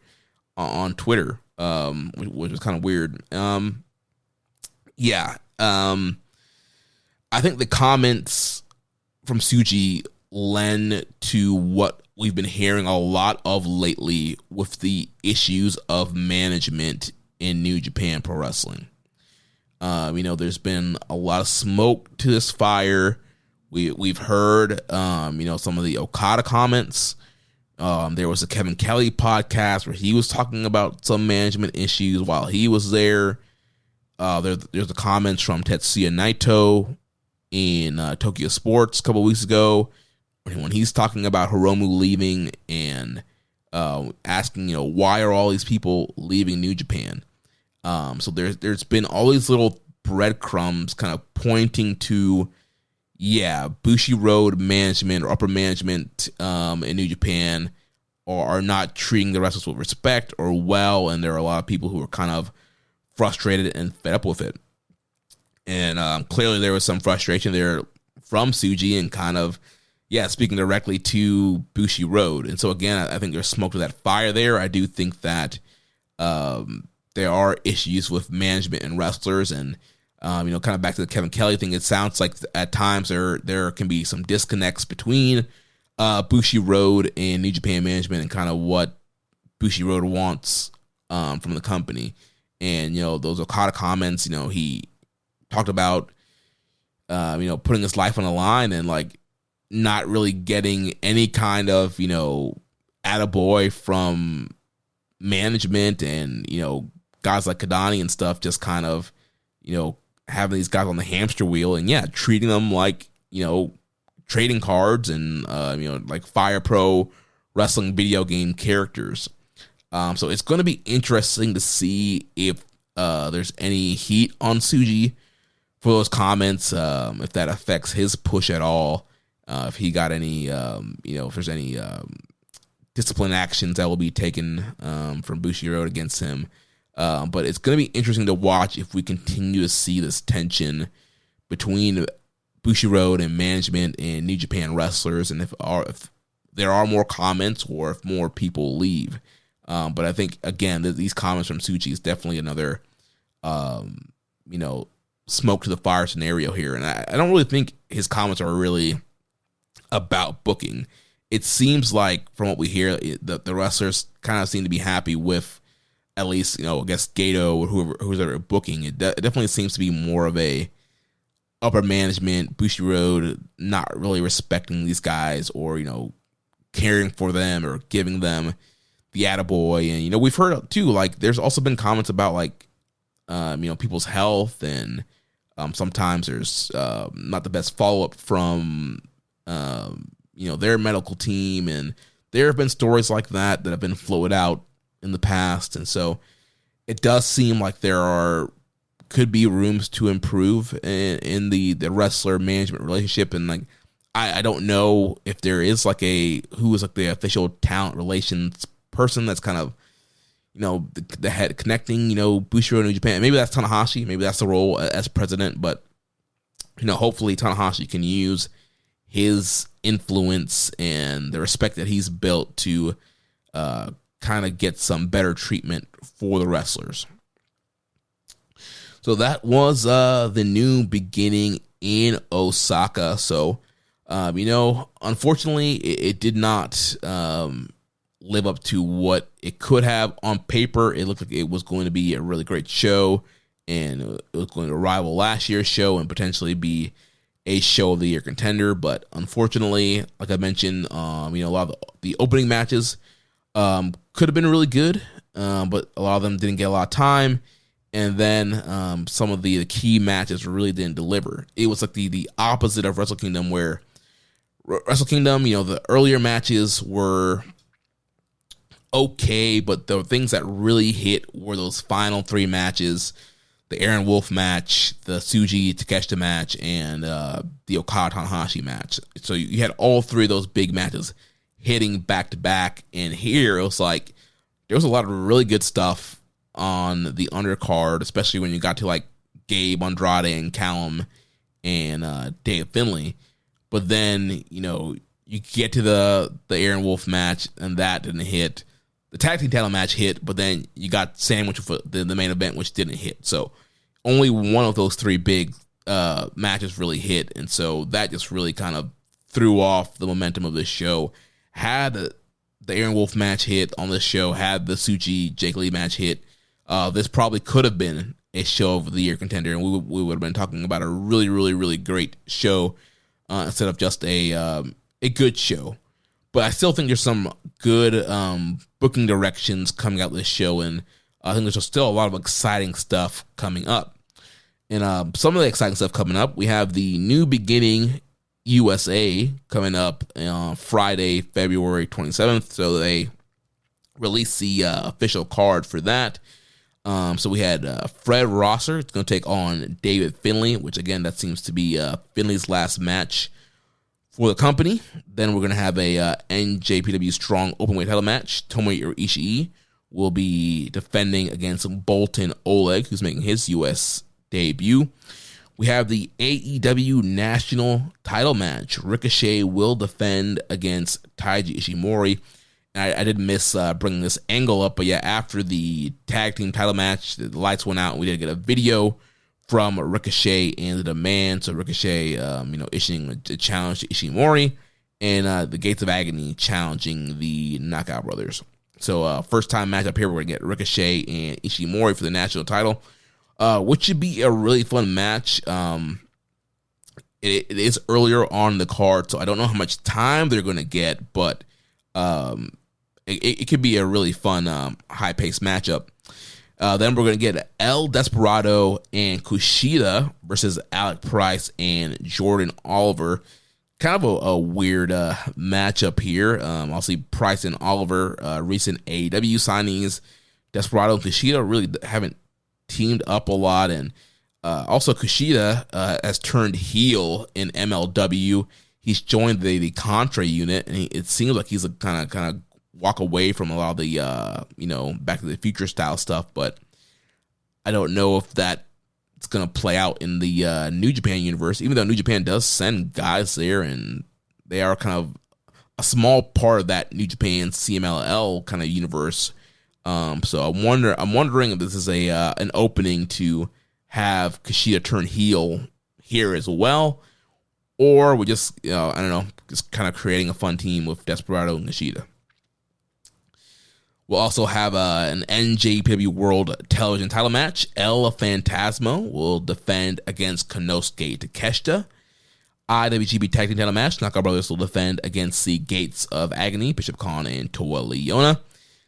on Twitter, which was kind of weird. I think the comments from Tsuji lend to what we've been hearing a lot of lately with the issues of management in New Japan Pro Wrestling. There's been a lot of smoke to this fire. We've heard, some of the Okada comments. There was a Kevin Kelly podcast where he was talking about some management issues while he was there. There's the comments from Tetsuya Naito in Tokyo Sports a couple weeks ago when he's talking about Hiromu leaving and asking, why are all these people leaving New Japan? So there's been all these little breadcrumbs kind of pointing to, Bushiroad management or upper management in New Japan are not treating the wrestlers with respect or well, and there are a lot of people who are kind of frustrated and fed up with it. And clearly there was some frustration there from Tsuji and kind of, speaking directly to Bushiroad. And so again, I think there's smoke to that fire there. I do think that there are issues with management and wrestlers, and kind of back to the Kevin Kelly thing, it sounds like at times there can be some disconnects between Bushiroad and New Japan management and kind of what Bushiroad wants from the company. And those Okada comments, he talked about putting his life on the line and like not really getting any kind of attaboy from management, and guys like Kadani and stuff just kind of having these guys on the hamster wheel and treating them like trading cards and like Fire Pro wrestling video game characters. So it's going to be interesting to see if there's any heat on Tsuji for those comments, if that affects his push at all, if he got any, if there's any discipline actions that will be taken from Bushiroad against him. But it's going to be interesting to watch if we continue to see this tension between Bushiroad and management and New Japan wrestlers, and if there are more comments or if more people leave. But I think, again, these comments from Tsuji is definitely another, smoke to the fire scenario here. And I don't really think his comments are really about booking. It seems like, from what we hear, the wrestlers kind of seem to be happy with at least, I guess Gato or who's ever booking. It definitely seems to be more of a upper management, Bushiroad not really respecting these guys or, caring for them or giving them the attaboy. And, we've heard too, like, there's also been comments about like, people's health, and sometimes there's not the best follow-up from, their medical team. And there have been stories like that have been floated out in the past. And so it does seem like could be rooms to improve in the wrestler management relationship. And like, I don't know if there is like who is like the official talent relations person that's kind of, the head connecting, Bushiroad and New Japan. Maybe that's Tanahashi. Maybe that's the role as president. But, hopefully Tanahashi can use his influence and the respect that he's built to kind of get some better treatment for the wrestlers. So that was the New Beginning in Osaka. So, unfortunately, it did not live up to what it could have. On paper, it looked like it was going to be a really great show, and it was going to rival last year's show and potentially be a show of the year contender. But unfortunately, like I mentioned, a lot of the opening matches could have been really good, but a lot of them didn't get a lot of time. And then some of the key matches really didn't deliver. It was like the opposite of Wrestle Kingdom, where Wrestle Kingdom, the earlier matches were okay, but the things that really hit were those final 3 matches: the Aaron Wolf match, the Tsuji Takeshita match, and the Okada Tanahashi match. So you had all 3 of those big matches hitting back to back, and here it was like there was a lot of really good stuff on the undercard, especially when you got to like Gabe, Andrade, and Callum, and Dave Finlay. But then, you get to the Aaron Wolf match, and that didn't hit. The tag team title match hit, but then you got sandwiched with the main event, which didn't hit. So only one of those 3 big matches really hit, and so that just really kind of threw off the momentum of this show. Had the Aaron Wolf match hit on this show, had the Tsuji Jake Lee match hit, this probably could have been a show of the year contender, and we would have been talking about a really, really, really great show instead of just a good show. But I still think there's some good booking directions coming out this show, and I think there's still a lot of exciting stuff coming up. And some of the exciting stuff coming up, we have the New Beginning USA coming up on Friday, February 27th. So they released the official card for that. So we had Fred Rosser. It's going to take on David Finlay, which again, that seems to be Finlay's last match for the company. Then we're going to have a NJPW Strong Openweight title match. Tomohiro Ishii will be defending against Bolton Oleg, who's making his U.S. debut. We have the AEW National title match. Ricochet will defend against Taiji Ishimori. And I did miss bringing this angle up, but yeah, after the tag team title match, the lights went out, and we did get a video from Ricochet and the Demand. So Ricochet, issuing a challenge to Ishimori, and the Gates of Agony challenging the Knockout Brothers. So first time matchup here, we're going to get Ricochet and Ishimori for the national title, which should be a really fun match. It is earlier on the card, so I don't know how much time they're going to get, but it could be a really fun, high-paced matchup. Then we're going to get El Desperado and Kushida versus Alec Price and Jordan Oliver. Kind of a weird matchup here. I'll see Price and Oliver, recent AEW signings. Desperado and Kushida really haven't teamed up a lot. And also Kushida has turned heel in MLW. He's joined the Contra unit, and it seems like he's kind of walk away from a lot of the, Back to the Future style stuff, but I don't know if that's going to play out in the New Japan universe, even though New Japan does send guys there, and they are kind of a small part of that New Japan CMLL kind of universe. So I'm wondering if this is an opening to have Kushida turn heel here as well, or we just, just kind of creating a fun team with Desperado and Kushida. We'll also have an NJPW World Television title match. El Phantasmo will defend against Konosuke Takeshita. IWGP Tag Team title match. Knockout Brothers will defend against the Gates of Agony, Bishop Khan and Toa Liona.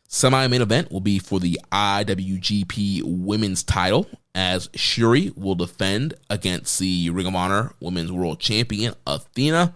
Semi-main event will be for the IWGP Women's title, as Shuri will defend against the Ring of Honor Women's World Champion, Athena.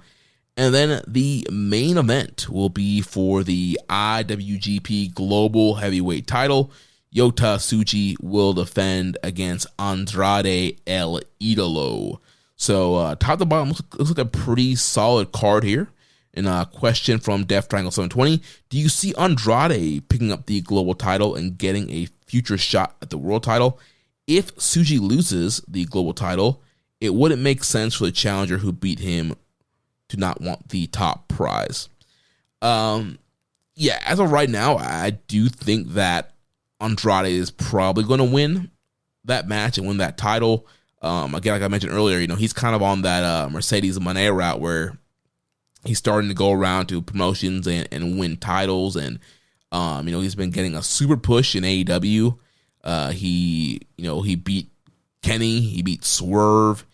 And then the main event will be for the IWGP Global Heavyweight title. Yota Tsuji will defend against Andrade El Idolo. So top to bottom, looks like a pretty solid card here. And a question from Death Triangle 720. Do you see Andrade picking up the global title and getting a future shot at the world title? If Tsuji loses the global title, it wouldn't make sense for the challenger who beat him to not want the top prize. As of right now, I do think that Andrade is probably going to win that match and win that title. Again, like I mentioned earlier, he's kind of on that Mercedes Moné route where he's starting to go around to promotions and win titles. And, he's been getting a super push in AEW. He beat Kenny, he beat Swerve.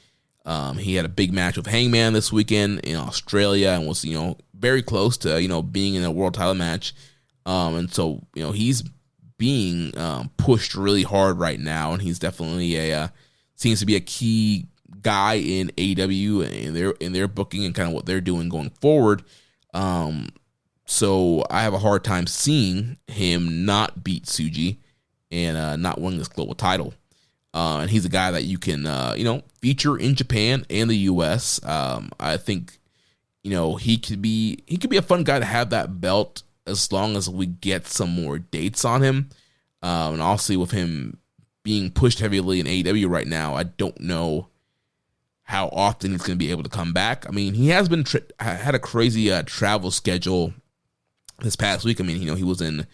He had a big match with Hangman this weekend in Australia and was, very close to, being in a world title match. And so, he's being pushed really hard right now, and he's definitely seems to be a key guy in AEW and in their booking and kind of what they're doing going forward. So I have a hard time seeing him not beat Tsuji and not winning this global title. And he's a guy that you can, feature in Japan and the U.S. I think, he could be a fun guy to have that belt as long as we get some more dates on him. And obviously with him being pushed heavily in AEW right now, I don't know how often he's going to be able to come back. I mean, he has been had a crazy travel schedule this past week. I mean, he was in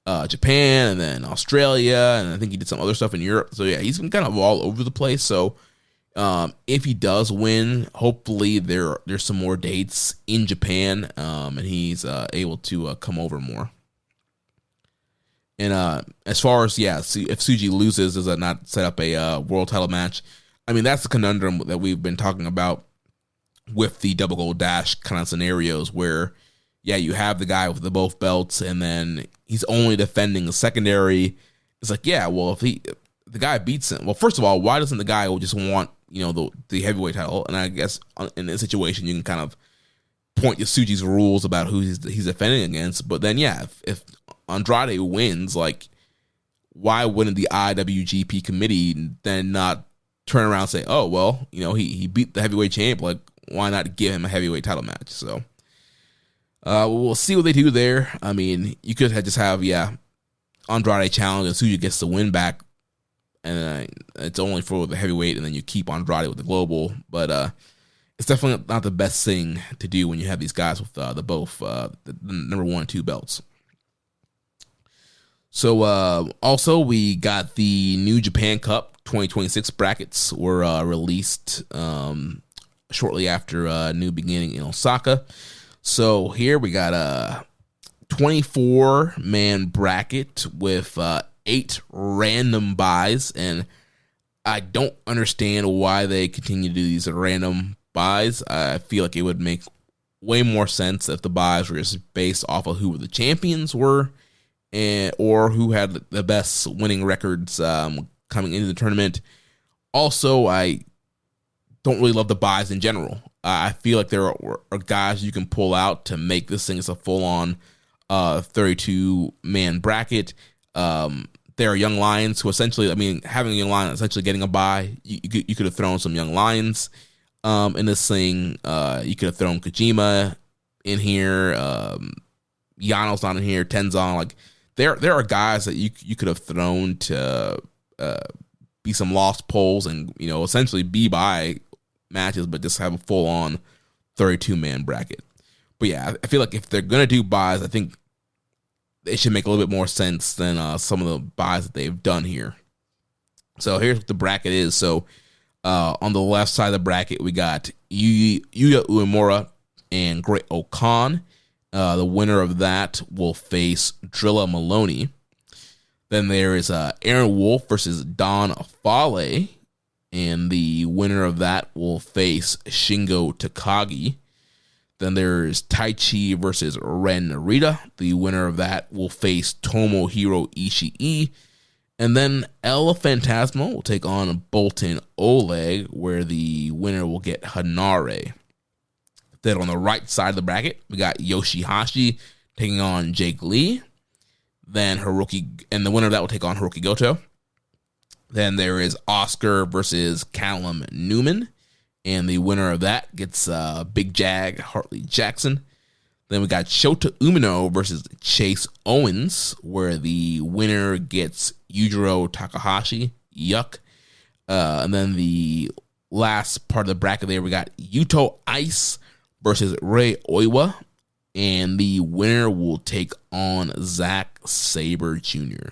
Japan and then Australia, and I think he did some other stuff in Europe. So yeah, he's been kind of all over the place. So if he does win, hopefully there's some more dates in Japan, and he's able to come over more. And as far as, if Tsuji loses, does that not set up a world title match? I mean, that's the conundrum that we've been talking about with the double gold dash kind of scenarios where, you have the guy with the both belts and then he's only defending the secondary. It's like, if the guy beats him, well, first of all, why doesn't the guy just want, the heavyweight title? And I guess in this situation, you can kind of point to Tsuji's rules about who he's defending against. But then, if Andrade wins, like, why wouldn't the IWGP committee then not turn around and say, oh, well, he beat the heavyweight champ, like, why not give him a heavyweight title match? So we'll see what they do there. I mean, you could just have Andrade challenge and Tsuji gets the win back, and it's only for the heavyweight, and then you keep Andrade with the global. But it's definitely not the best thing to do when you have these guys with the number 1 and 2 belts. So also we got the New Japan Cup 2026 brackets were released shortly after New Beginning in Osaka. So here we got a 24-man bracket with 8 random buys, and I don't understand why they continue to do these random buys. I feel like it would make way more sense if the buys were just based off of who the champions were or who had the best winning records coming into the tournament. Also, I don't really love the buys in general. I feel like there are guys you can pull out to make this thing as a full-on 32-man bracket. There are young lions who essentially, having a young lion essentially getting a bye. You could have thrown some young lions in this thing. You could have thrown Kojima in here. Yano's not in here. Tenzon, like there are guys that you could have thrown to be some lost polls and essentially be by matches, but just have a full-on 32-man bracket. But yeah, I feel like if they're gonna do buys, I think they should make a little bit more sense than some of the buys that they've done here. So here's what the bracket is. So on the left side of the bracket, we got Yuya Uemura and Great-O-Khan. The winner of that will face Drilla Maloney. Then there is Aaron Wolf versus Don Fale, and the winner of that will face Shingo Takagi. Then there's Taichi versus Ren Narita. The winner of that will face Tomohiro Ishii. And then El Phantasmo will take on Boltin Oleg, where the winner will get Hanare. Then on the right side of the bracket, we got Yoshihashi taking on Jake Lee. Then Hiroki, and the winner of that will take on Hiroki Goto. Then there is Oscar versus Callum Newman, and the winner of that gets Big Jag Hartley Jackson. Then we got Shota Umino versus Chase Owens, where the winner gets Yujiro Takahashi. Yuck. And then the last part of the bracket there, we got Yuto Ice versus Rei Oiwa, and the winner will take on Zack Sabre Jr.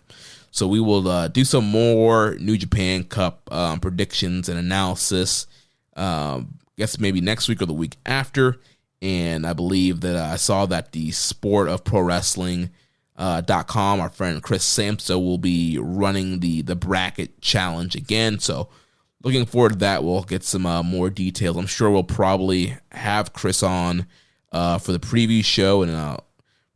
So we will do some more New Japan Cup predictions and analysis, guess maybe next week or the week after. And I believe that I saw that the Sport of Pro Wrestling .com, our friend Chris Samso will be running the bracket challenge again. So looking forward to that. We'll get some more details. I'm sure we'll probably have Chris on for the preview show, and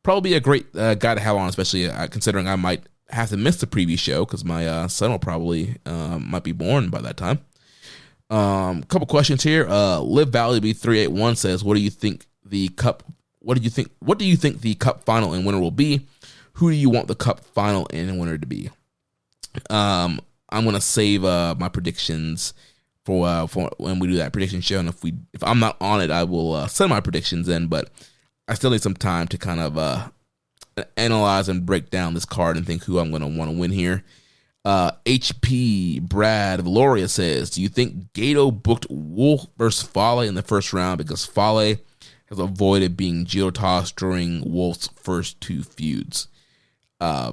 probably be a great guy to have on, especially considering I might have to miss the preview show because my son will probably might be born by that time. Couple questions here. Live Valley B381 says, what do you think the cup what do you think the cup final and winner will be? Who do you want the cup final and winner to be? I'm gonna save my predictions for when we do that prediction show, and if I'm not on it, I will send my predictions in. But I still need some time to kind of analyze and break down this card and think who I'm gonna want to win here. HP Brad Valoria says, do you think Gato booked Wolf versus Fale in the first round because Fale has avoided being Jiro tossed during Wolf's first 2 feuds? I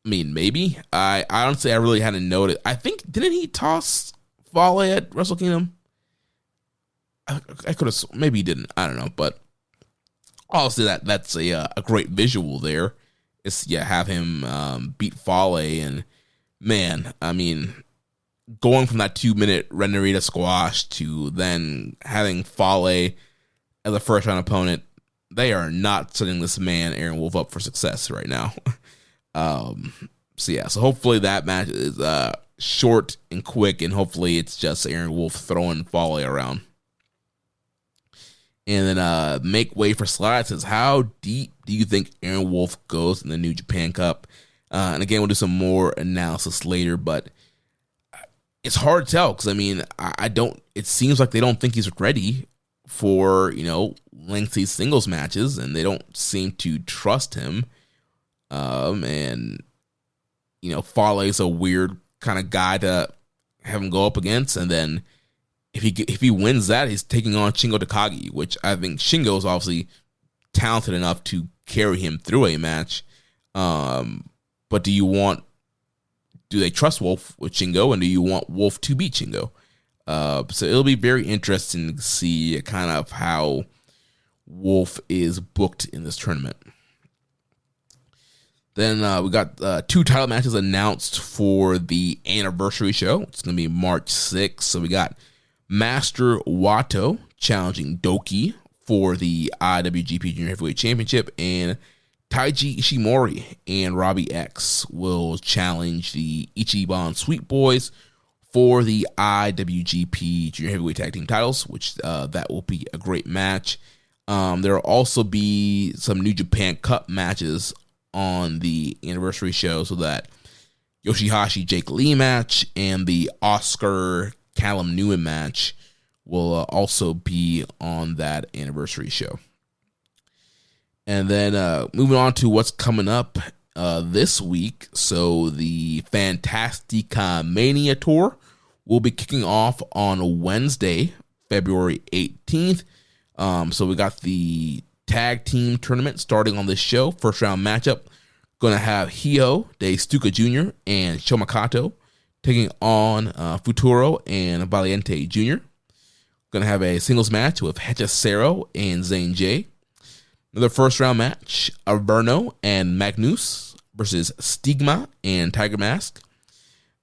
mean, maybe. I honestly, I really hadn't noticed. I think, didn't he toss Fale at Wrestle Kingdom? I could have, maybe he didn't. I don't know, but obviously that's a great visual there. It's have him beat Fale, and man, I mean, going from that 2-minute Ren Narita squash to then having Fale as a first round opponent, they are not setting this man Aaron Wolf up for success right now. So hopefully that match is short and quick, and hopefully it's just Aaron Wolf throwing Fale around. And then Make Way for Slide says, how deep do you think Aaron Wolf goes in the New Japan Cup? And again, we'll do some more analysis later, but it's hard to tell because, I mean, it seems like they don't think he's ready for, lengthy singles matches, and they don't seem to trust him. And, Fale is a weird kind of guy to have him go up against, and then if he wins that, he's taking on Shingo Takagi, which I think Shingo is obviously talented enough to carry him through a match. But do they trust Wolf with Shingo, and do you want Wolf to beat Shingo? So it'll be very interesting to see kind of how Wolf is booked in this tournament. Then we got 2 title matches announced for the anniversary show. It's going to be March 6th. So we got Master Wato challenging Doki for the IWGP Junior Heavyweight Championship, and Taiji Ishimori and Robbie X will challenge the Ichiban Sweet Boys for the IWGP Junior Heavyweight Tag Team titles, which that will be a great match. There will also be some New Japan Cup matches on the anniversary show, so that Yoshihashi Jake Lee match and the Oscar Callum Newman match will also be on that anniversary show. And then moving on to what's coming up this week. So the Fantastica Mania Tour will be kicking off on Wednesday, February 18th. So we got the tag team tournament starting on this show. First round matchup. Going to have Hio de Stuka Jr. and Shomakato taking on Futuro and Valiente Jr. Going to have a singles match with Hechicero and Zane J. Another first round match, Averno and Magnus versus Stigma and Tiger Mask.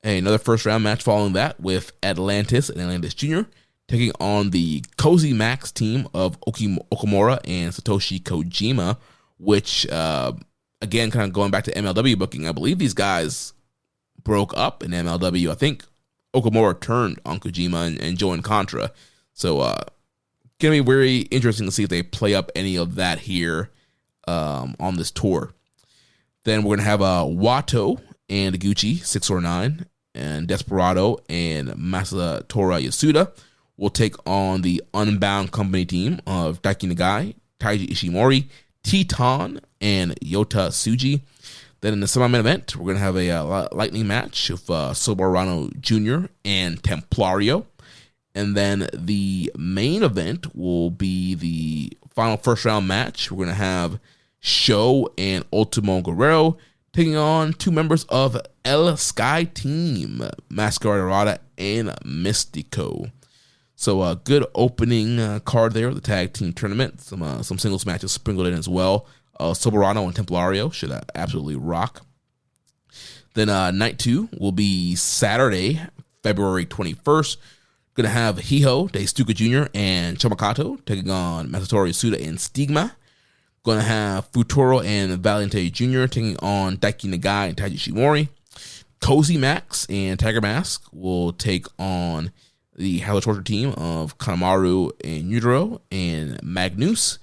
Another first round match following that with Atlantis and Atlantis Jr. taking on the Cozy Max team of Okamura and Satoshi Kojima, which, again, kind of going back to MLW booking, I believe these guys broke up in MLW. I think Okamura turned on Kojima and joined Contra. So, going to be very interesting to see if they play up any of that here on this tour. Then we're going to have Wato and Gucci, 649, and Desperado and Masatora Yasuda will take on the Unbound Company team of Daiki Nagai, Taiji Ishimori, Teton, and Yota Tsuji. Then in the semi-main event, we're going to have a lightning match of Soberano Jr. and Templario. And then the main event will be the final first round match. We're going to have Sho and Ultimo Guerrero taking on 2 members of El Sky Team, Mascara Dorada and Mystico. So a good opening card there, the tag team tournament. Some singles matches sprinkled in as well. Soberano and Templario should absolutely rock. Then night 2 will be Saturday, February 21st. Going to have Hijo de Stuka Jr. and Shomakato taking on Masatori Yasuda and Stigma. Going to have Futuro and Valiente Jr. taking on Daiki Nagai and Taiji Ishimori. Cozy Max and Tiger Mask will take on the Hello Torture team of Kanemaru and Yujiro and Magnus.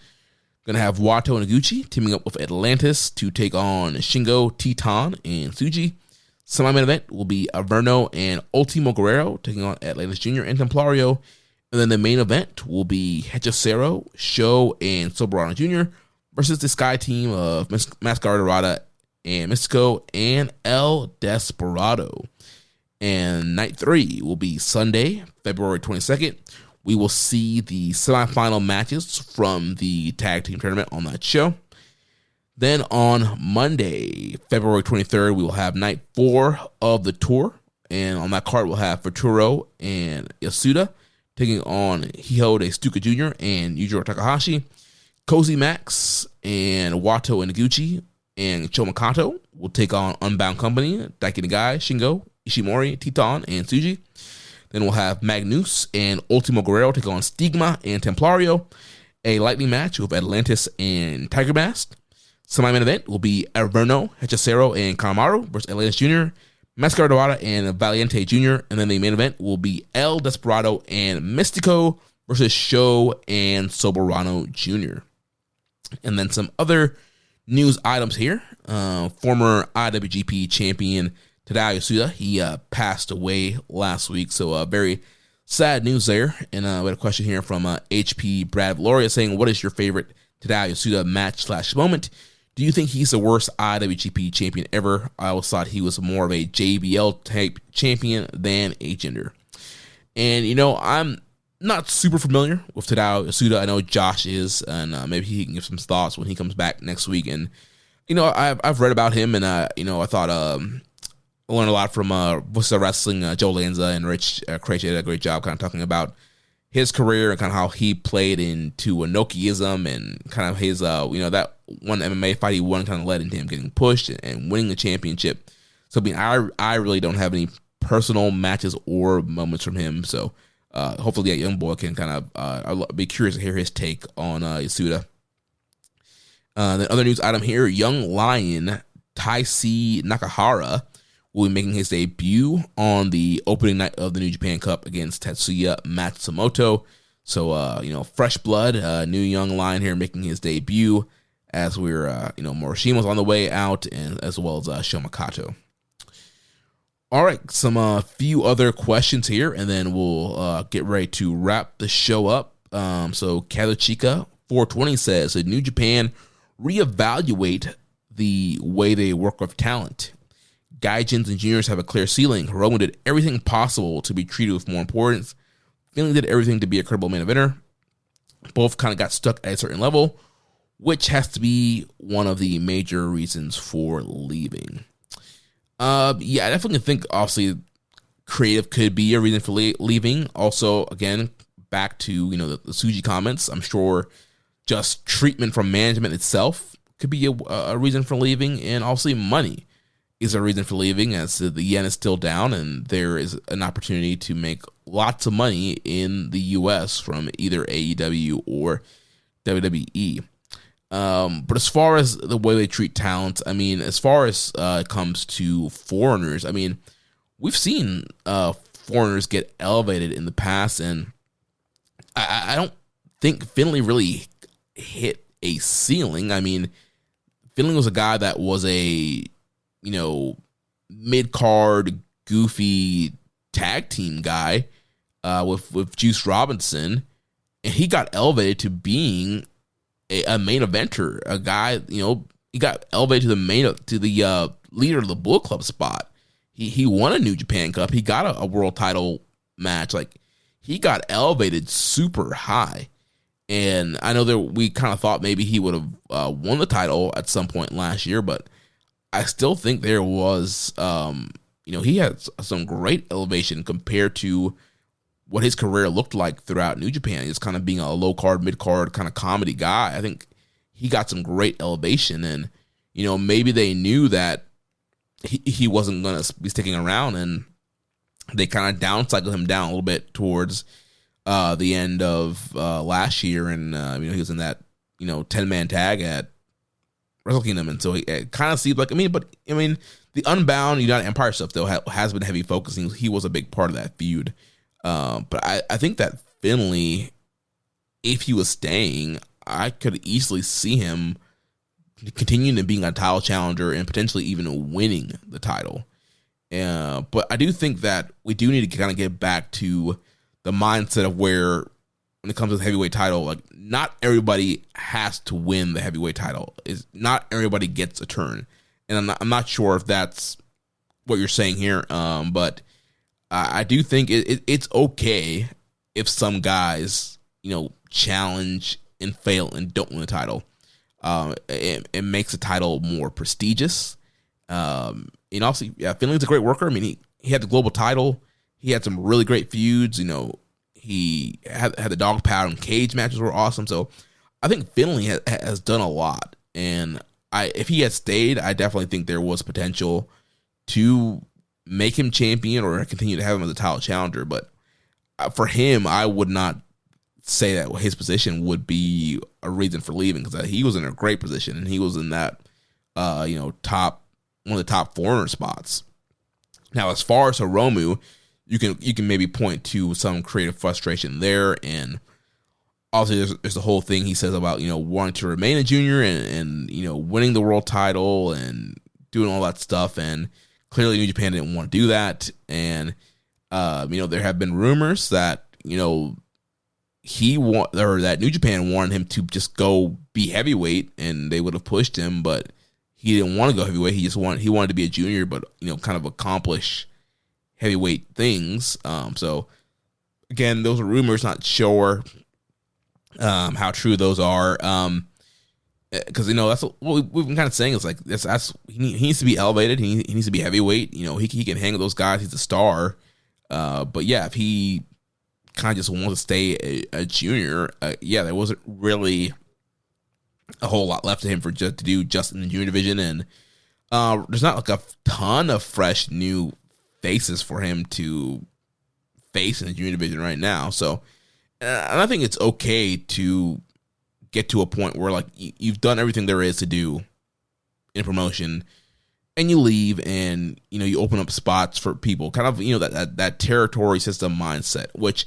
Going to have Wato and Noguchi teaming up with Atlantis to take on Shingo, Titan, and Tsuji. Semi-main event will be Averno and Ultimo Guerrero taking on Atlantis Jr. and Templario. And then the main event will be Hechicero, Sho, and Soberano Jr. versus the Sky team of Mascara Dorada and Mystico and El Desperado. And night 3 will be Sunday, February 22nd. We will see the semifinal matches from the tag team tournament on that show. Then on Monday, February 23rd, we will have night 4 of the tour. And on that card, we'll have Futuro and Yasuda taking on Hihode Stuka Jr. and Yujiro Takahashi. Cozy Max and Wato and Noguchi and Chomakato will take on Unbound Company, Daiki Nagai, Shingo, Ishimori, Titan, and Tsuji. Then we'll have Magnus and Ultimo Guerrero take on Stigma and Templario. A lightning match with Atlantis and Tiger Mask. Semi-main event will be Averno, Hechicero, and Kanemaru versus Atlantis Jr., Mascara Dorada, and Valiente Jr. And then the main event will be El Desperado and Mystico versus Sho and Soberano Jr. And then some other news items here. Former IWGP champion Tadao Yasuda, he passed away last week, so very sad news there. And we had a question here from HP Brad Valoria saying, what is your favorite Tadao Yasuda match/moment? Do you think he's the worst IWGP champion ever? I always thought he was more of a JBL type champion than a gender. And, I'm not super familiar with Tadao Yasuda. I know Josh is, and maybe he can give some thoughts when he comes back next week. And, I've read about him, and, I thought I learned a lot from Vusa Wrestling. Joe Lanza and Rich Krejci did a great job kind of talking about his career and kind of how he played into Inokiism and kind of his, that one MMA fight he won kind of led into him getting pushed and winning the championship. So, I really don't have any personal matches or moments from him. So, hopefully that young boy can kind of, I'll be curious to hear his take on Yasuda. The other news item here, young lion Taisi Nakahara will be making his debut on the opening night of the New Japan Cup against Tetsuya Matsumoto. So, fresh blood, new young lion here making his debut as we're, Moroshima's on the way out, and as well as Shomakato. All right, some few other questions here, and then we'll get ready to wrap the show up. So Kazuchika 420 says, did New Japan reevaluate the way they work with talent? Gaijins and juniors have a clear ceiling. Hiromu did everything possible to be treated with more importance. Finley did everything to be a credible main eventer. Both kind of got stuck at a certain level, which has to be one of the major reasons for leaving. I definitely think, obviously, creative could be a reason for leaving. Also, again, back to, the Tsuji comments, I'm sure just treatment from management itself could be a reason for leaving. And obviously, money is a reason for leaving, as the yen is still down and there is an opportunity to make lots of money in the U.S. from either AEW or WWE. But as far as the way they treat talent, as far as it comes to foreigners, we've seen foreigners get elevated in the past, and I don't think Finley really hit a ceiling. Finley was a guy that was a mid-card, goofy tag team guy with Juice Robinson, and he got elevated to being a main eventer, a guy, he got elevated to the leader of the Bullet Club spot. He won a New Japan Cup. He got a world title match. He got elevated super high. And I know that we kind of thought maybe he would have won the title at some point last year, but I still think there was, he had some great elevation compared to what his career looked like throughout New Japan. Just kind of being a low card, mid card kind of comedy guy. I think he got some great elevation, and maybe they knew that he wasn't going to be sticking around, and they kind of downcycled him down a little bit towards the end of last year, and he was in that 10-man tag at Wrestle Kingdom, and so it kind of seems like the Unbound United Empire stuff though has been heavy focusing. He was a big part of that feud. But I think that Finley, if he was staying, I could easily see him continuing to being a title challenger and potentially even winning the title. But I do think that we do need to kind of get back to the mindset of where, when it comes to the heavyweight title, like, not everybody has to win the heavyweight title. Is not everybody gets a turn, and I'm not sure if that's what you're saying here. But I do think it's okay if some guys, challenge and fail and don't win the title. It makes the title more prestigious. And also, Finley's a great worker. I mean, he had the global title. He had some really great feuds. He had the dog pound and cage matches were awesome. So I think Finley has done a lot. And if he had stayed, I definitely think there was potential to make him champion or continue to have him as a title challenger. But for him, I would not say that his position would be a reason for leaving, because he was in a great position and he was in that top, one of the top foreigner spots. Now, as far as Hiromu, you can maybe point to some creative frustration there, and obviously there's the whole thing he says about wanting to remain a junior and winning the world title and doing all that stuff, and clearly New Japan didn't want to do that. And there have been rumors that that New Japan wanted him to just go be heavyweight, and they would have pushed him, but he didn't want to go heavyweight. He wanted to be a junior, but kind of accomplish heavyweight things. So again, those are rumors, not sure how true those are. Because that's what we've been kind of saying, is like he needs to be elevated. He needs to be heavyweight. He can hang with those guys. He's a star. But yeah, if he kind of just wants to stay a junior, there wasn't really a whole lot left to him to do just in the junior division, and there's not like a ton of fresh new faces for him to face in the junior division right now. So, and I think it's okay to get to a point where, like, you've done everything there is to do in promotion, and you leave, and you open up spots for people, kind of that territory system mindset, which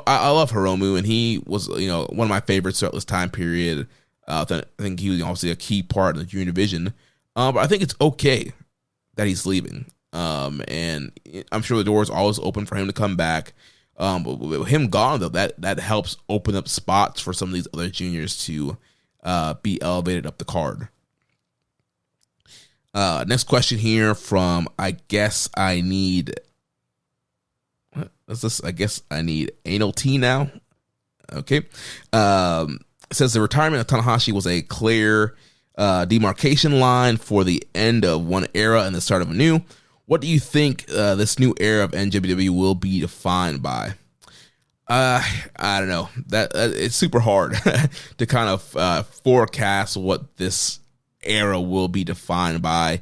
I love Hiromu, and he was one of my favorites throughout this time period. I think he was obviously a key part of the junior division, but I think it's okay that he's leaving, and I'm sure the door is always open for him to come back. But with him gone, though, that helps open up spots for some of these other juniors to be elevated up the card. Next question here from I guess I need anal tea now. Okay. Says the retirement of Tanahashi was a clear demarcation line for the end of one era and the start of a new. What do you think this new era of NJPW will be defined by? I don't know. That it's super hard to kind of forecast what this era will be defined by.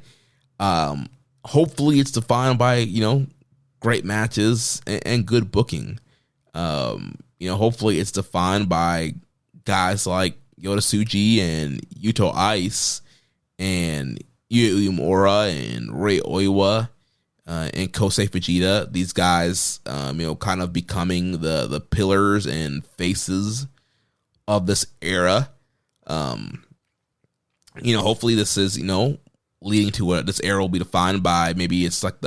Hopefully it's defined by great matches and good booking. Hopefully it's defined by guys like Yota Tsuji and Yuto Ice and Yuya Uemura and Rei Oiwa and Kosei Fujita. These guys, kind of becoming the pillars and faces of this era. Hopefully this is, leading to what this era will be defined by. Maybe it's like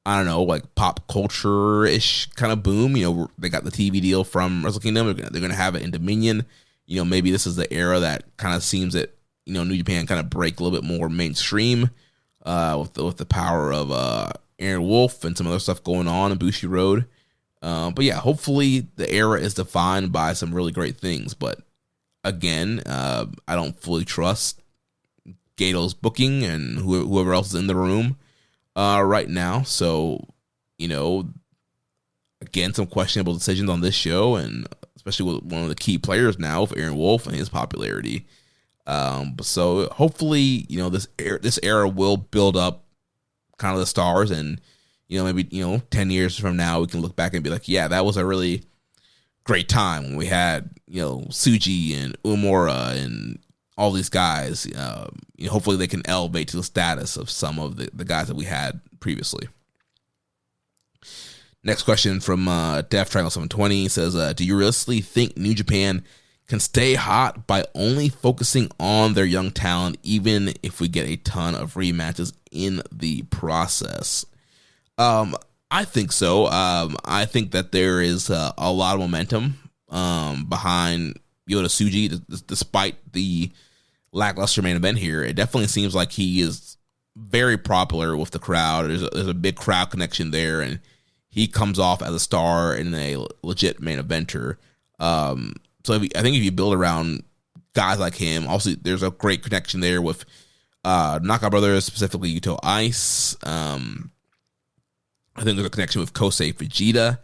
like pop culture-ish kind of boom. They got the TV deal from Wrestle Kingdom. They're going to have it in Dominion. Maybe this is the era that kind of seems that, New Japan kind of break a little bit more mainstream with the power of Aaron Wolf and some other stuff going on in Bushi Road. But yeah, hopefully the era is defined by some really great things. But again, I don't fully trust Gato's booking and whoever else is in the room right now. So, again, some questionable decisions on this show, and especially with one of the key players now, with Aaron Wolf and his popularity. So hopefully, this era will build up kind of the stars, and maybe 10 years from now we can look back and be like, yeah, that was a really great time when we had Tsuji and Uemura and all these guys. Hopefully they can elevate to the status of some of the guys that we had previously. Next question from Def Triangle 720 says, do you realistically think New Japan can stay hot by only focusing on their young talent, even if we get a ton of rematches in the process? I think so. I think that there is a lot of momentum behind Yota Tsuji, despite the lackluster main event here. It definitely seems like he is very popular with the crowd. There's a big crowd connection there, and he comes off as a star and a legit main eventer. So I think if you build around guys like him, also there's a great connection there with Naka Brothers, specifically Yuto Ice. I think there's a connection with Kosei Fujita.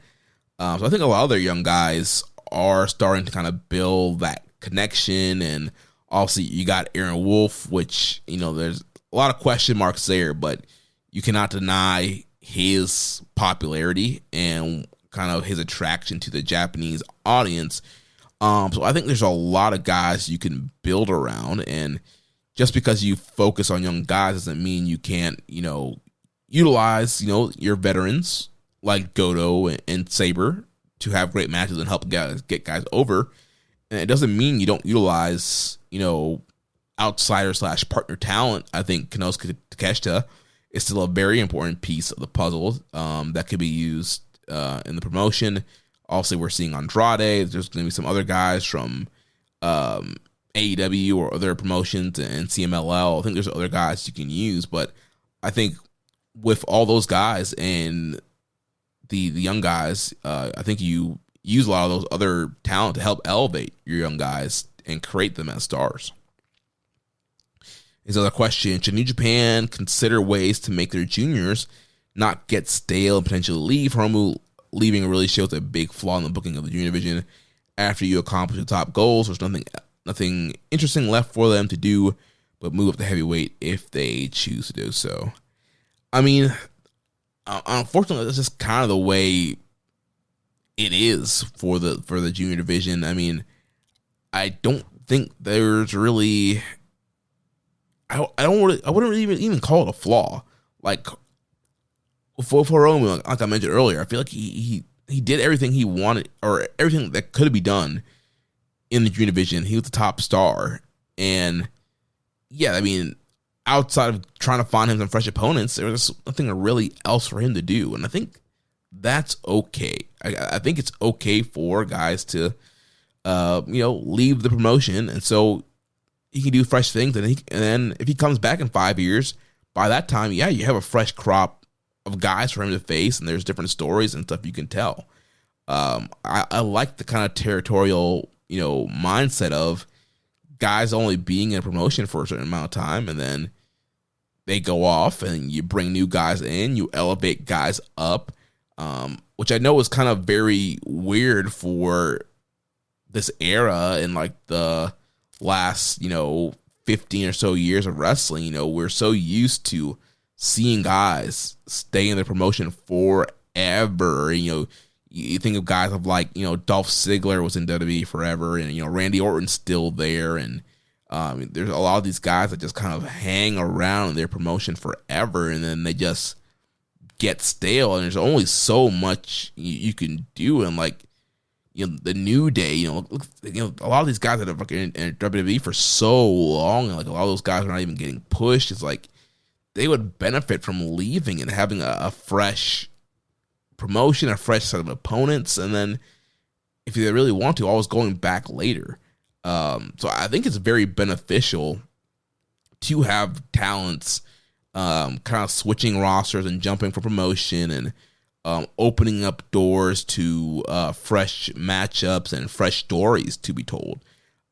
So I think a lot of their young guys are starting to kind of build that connection. And obviously you got Aaron Wolf, which, there's a lot of question marks there, but you cannot deny his popularity and kind of his attraction to the Japanese audience. So I think there's a lot of guys you can build around, and just because you focus on young guys doesn't mean you can't, utilize, your veterans like Goto and Saber to have great matches and help get guys over. And it doesn't mean you don't utilize, outsider / partner talent. I think Konosuke Takeshita is still a very important piece of the puzzle that could be used in the promotion. Also, we're seeing Andrade. There's going to be some other guys from AEW or other promotions and CMLL. I think there's other guys you can use, but I think with all those guys and the young guys, I think you use a lot of those other talent to help elevate your young guys and create them as stars. Here's another question. Should New Japan consider ways to make their juniors not get stale and potentially leave? Hiromu leaving really shows a big flaw in the booking of the junior division. After you accomplish the top goals, there's nothing interesting left for them to do but move up to heavyweight if they choose to do so. I mean, unfortunately, that's just kind of the way it is for the junior division. I mean, I don't think there's really. I wouldn't really even call it a flaw. Like for Hiromu, like I mentioned earlier, I feel like he did everything he wanted, or everything that could be done in the junior division. He was the top star, and yeah, I mean, outside of trying to find him some fresh opponents, there was nothing really else for him to do, and I think that's okay. I think it's okay for guys to, leave the promotion, and so he can do fresh things, and then if he comes back in 5 years, by that time, yeah, you have a fresh crop of guys for him to face, and there's different stories and stuff you can tell. I like the kind of territorial, mindset of guys only being in a promotion for a certain amount of time, and then they go off, and you bring new guys in, you elevate guys up, which I know is kind of very weird for this era in like the last, 15 or so years of wrestling. We're so used to seeing guys stay in the promotion forever. You think of guys of like, Dolph Ziggler was in WWE forever, and, Randy Orton's still there. And there's a lot of these guys that just kind of hang around in their promotion forever, and then they just get stale. And there's only so much you can do. And like, the New Day, a lot of these guys that have been in WWE for so long, and like a lot of those guys are not even getting pushed. It's like they would benefit from leaving and having a fresh promotion, a fresh set of opponents, and then if they really want to, always going back later. So I think it's very beneficial to have talents kind of switching rosters and jumping for promotion and opening up doors to fresh matchups and fresh stories to be told.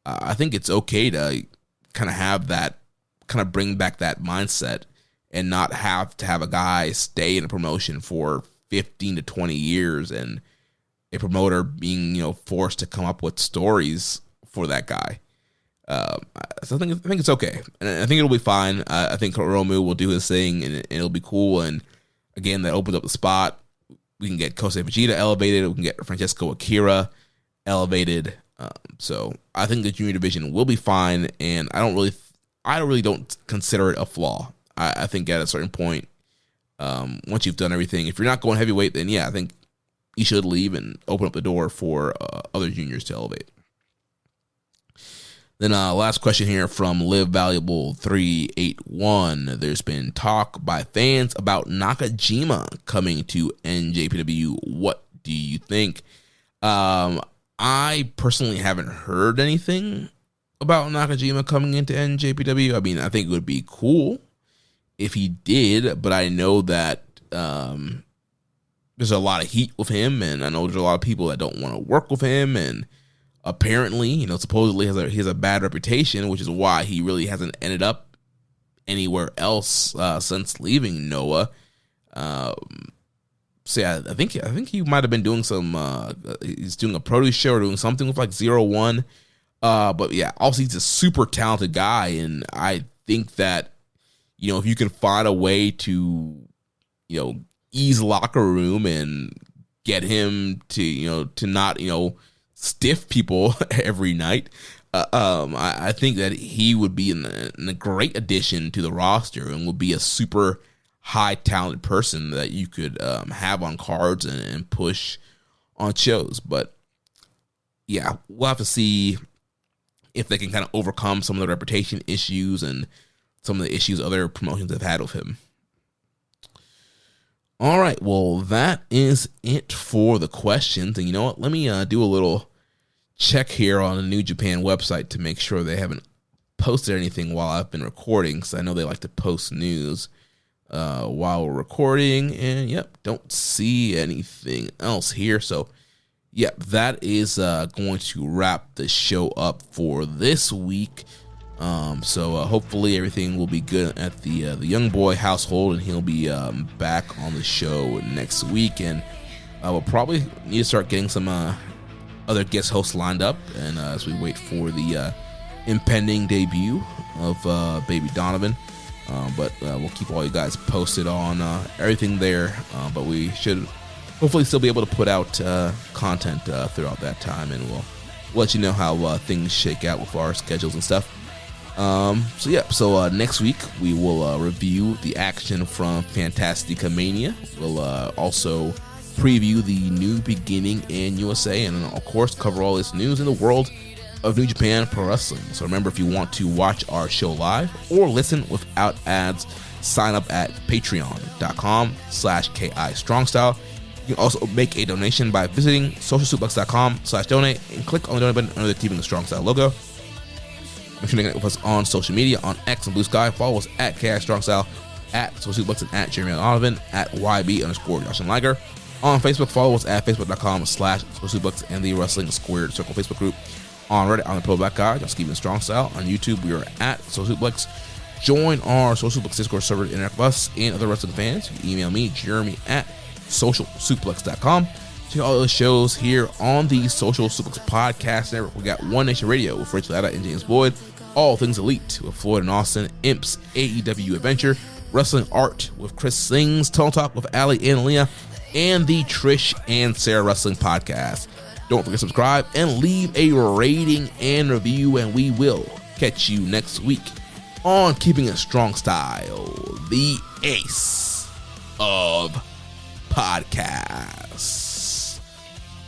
I think it's okay to kind of have that, kind of bring back that mindset and not have to have a guy stay in a promotion for 15 to 20 years and a promoter being, forced to come up with stories for that guy. So I think it's okay, and I think it'll be fine. I think Hiromu will do his thing, and it'll be cool. And again, that opens up the spot. We can get Kosei Fujita elevated. We can get Francesco Akira elevated. So I think the junior division will be fine, and I really don't consider it a flaw. I think at a certain point, once you've done everything, if you're not going heavyweight, then yeah, I think you should leave and open up the door for other juniors to elevate. Then last question here from Live Valuable 381. There's been talk by fans about Nakajima coming to NJPW. What do you think? I personally haven't heard anything about Nakajima coming into NJPW. I mean, I think it would be cool if he did, but I know that there's a lot of heat with him, and I know there's a lot of people that don't want to work with him, and apparently, supposedly he has a bad reputation, which is why he really hasn't ended up anywhere else since leaving Noah. So yeah, I think he might have been doing some. He's doing a produce show or doing something with like 01. But yeah, obviously he's a super talented guy, and I think that if you can find a way to ease locker room and get him to not stiff people every night. I think that he would be a great addition to the roster and would be a super high talented person that you could have on cards and push on shows. But yeah, we'll have to see if they can kind of overcome some of the reputation issues and some of the issues other promotions have had with him. All right, well, that is it for the questions. And you know what? Let me do a little check here on the New Japan website to make sure they haven't posted anything while I've been recording, because I know they like to post news while we're recording. And yep, don't see anything else here. So yep, that is going to wrap the show up for this week. So hopefully everything will be good at the young boy household, and he'll be back on the show next week. And we'll probably need to start getting some other guest hosts lined up, and as we wait for the impending debut of baby Donovan. But we'll keep all you guys posted on everything there. But we should hopefully still be able to put out content throughout that time, and we'll let you know how things shake out with our schedules and stuff. So next week we will review the action from Fantastica Mania. We'll also preview the New Beginning in USA, and of course cover all this news in the world of New Japan Pro Wrestling. So remember, if you want to watch our show live or listen without ads, sign up at patreon.com/KI Strong Style. You can also make a donation by visiting socialsuplex.com/donate and click on the donate button under the Keepin It Strong Style logo. Make sure to connect with us on social media on X and Blue Sky. Follow us at KI Strong Style, at Social Suplex, and at Jeremy Donovan, at YB_Josh Liger. On Facebook, follow us at facebook.com/Social Suplex and the Wrestling Squared Circle Facebook group. On Reddit, I'm the Pro Black Guy, just Keepin It Strong Style. On YouTube, we are at Social Suplex. Join our Social Suplex Discord server to interact with us and other wrestling fans. You can email me, Jeremy, at socialsuplex.com. Check out all the shows here on the Social Suplex Podcast Network. We got One Nation Radio with Rich Latta and James Boyd. All Things Elite with Floyd and Austin. Imps AEW Adventure. Wrestling Art with Chris Sings. Tunnel Talk with Ali and Aaliyah. And the Trish and Sarah Wrestling Podcast. Don't forget to subscribe and leave a rating and review, and we will catch you next week on Keepin It Strong Style, the ace of podcasts.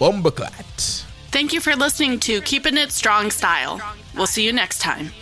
Bumbaclat. Thank you for listening to Keepin It Strong Style. We'll see you next time.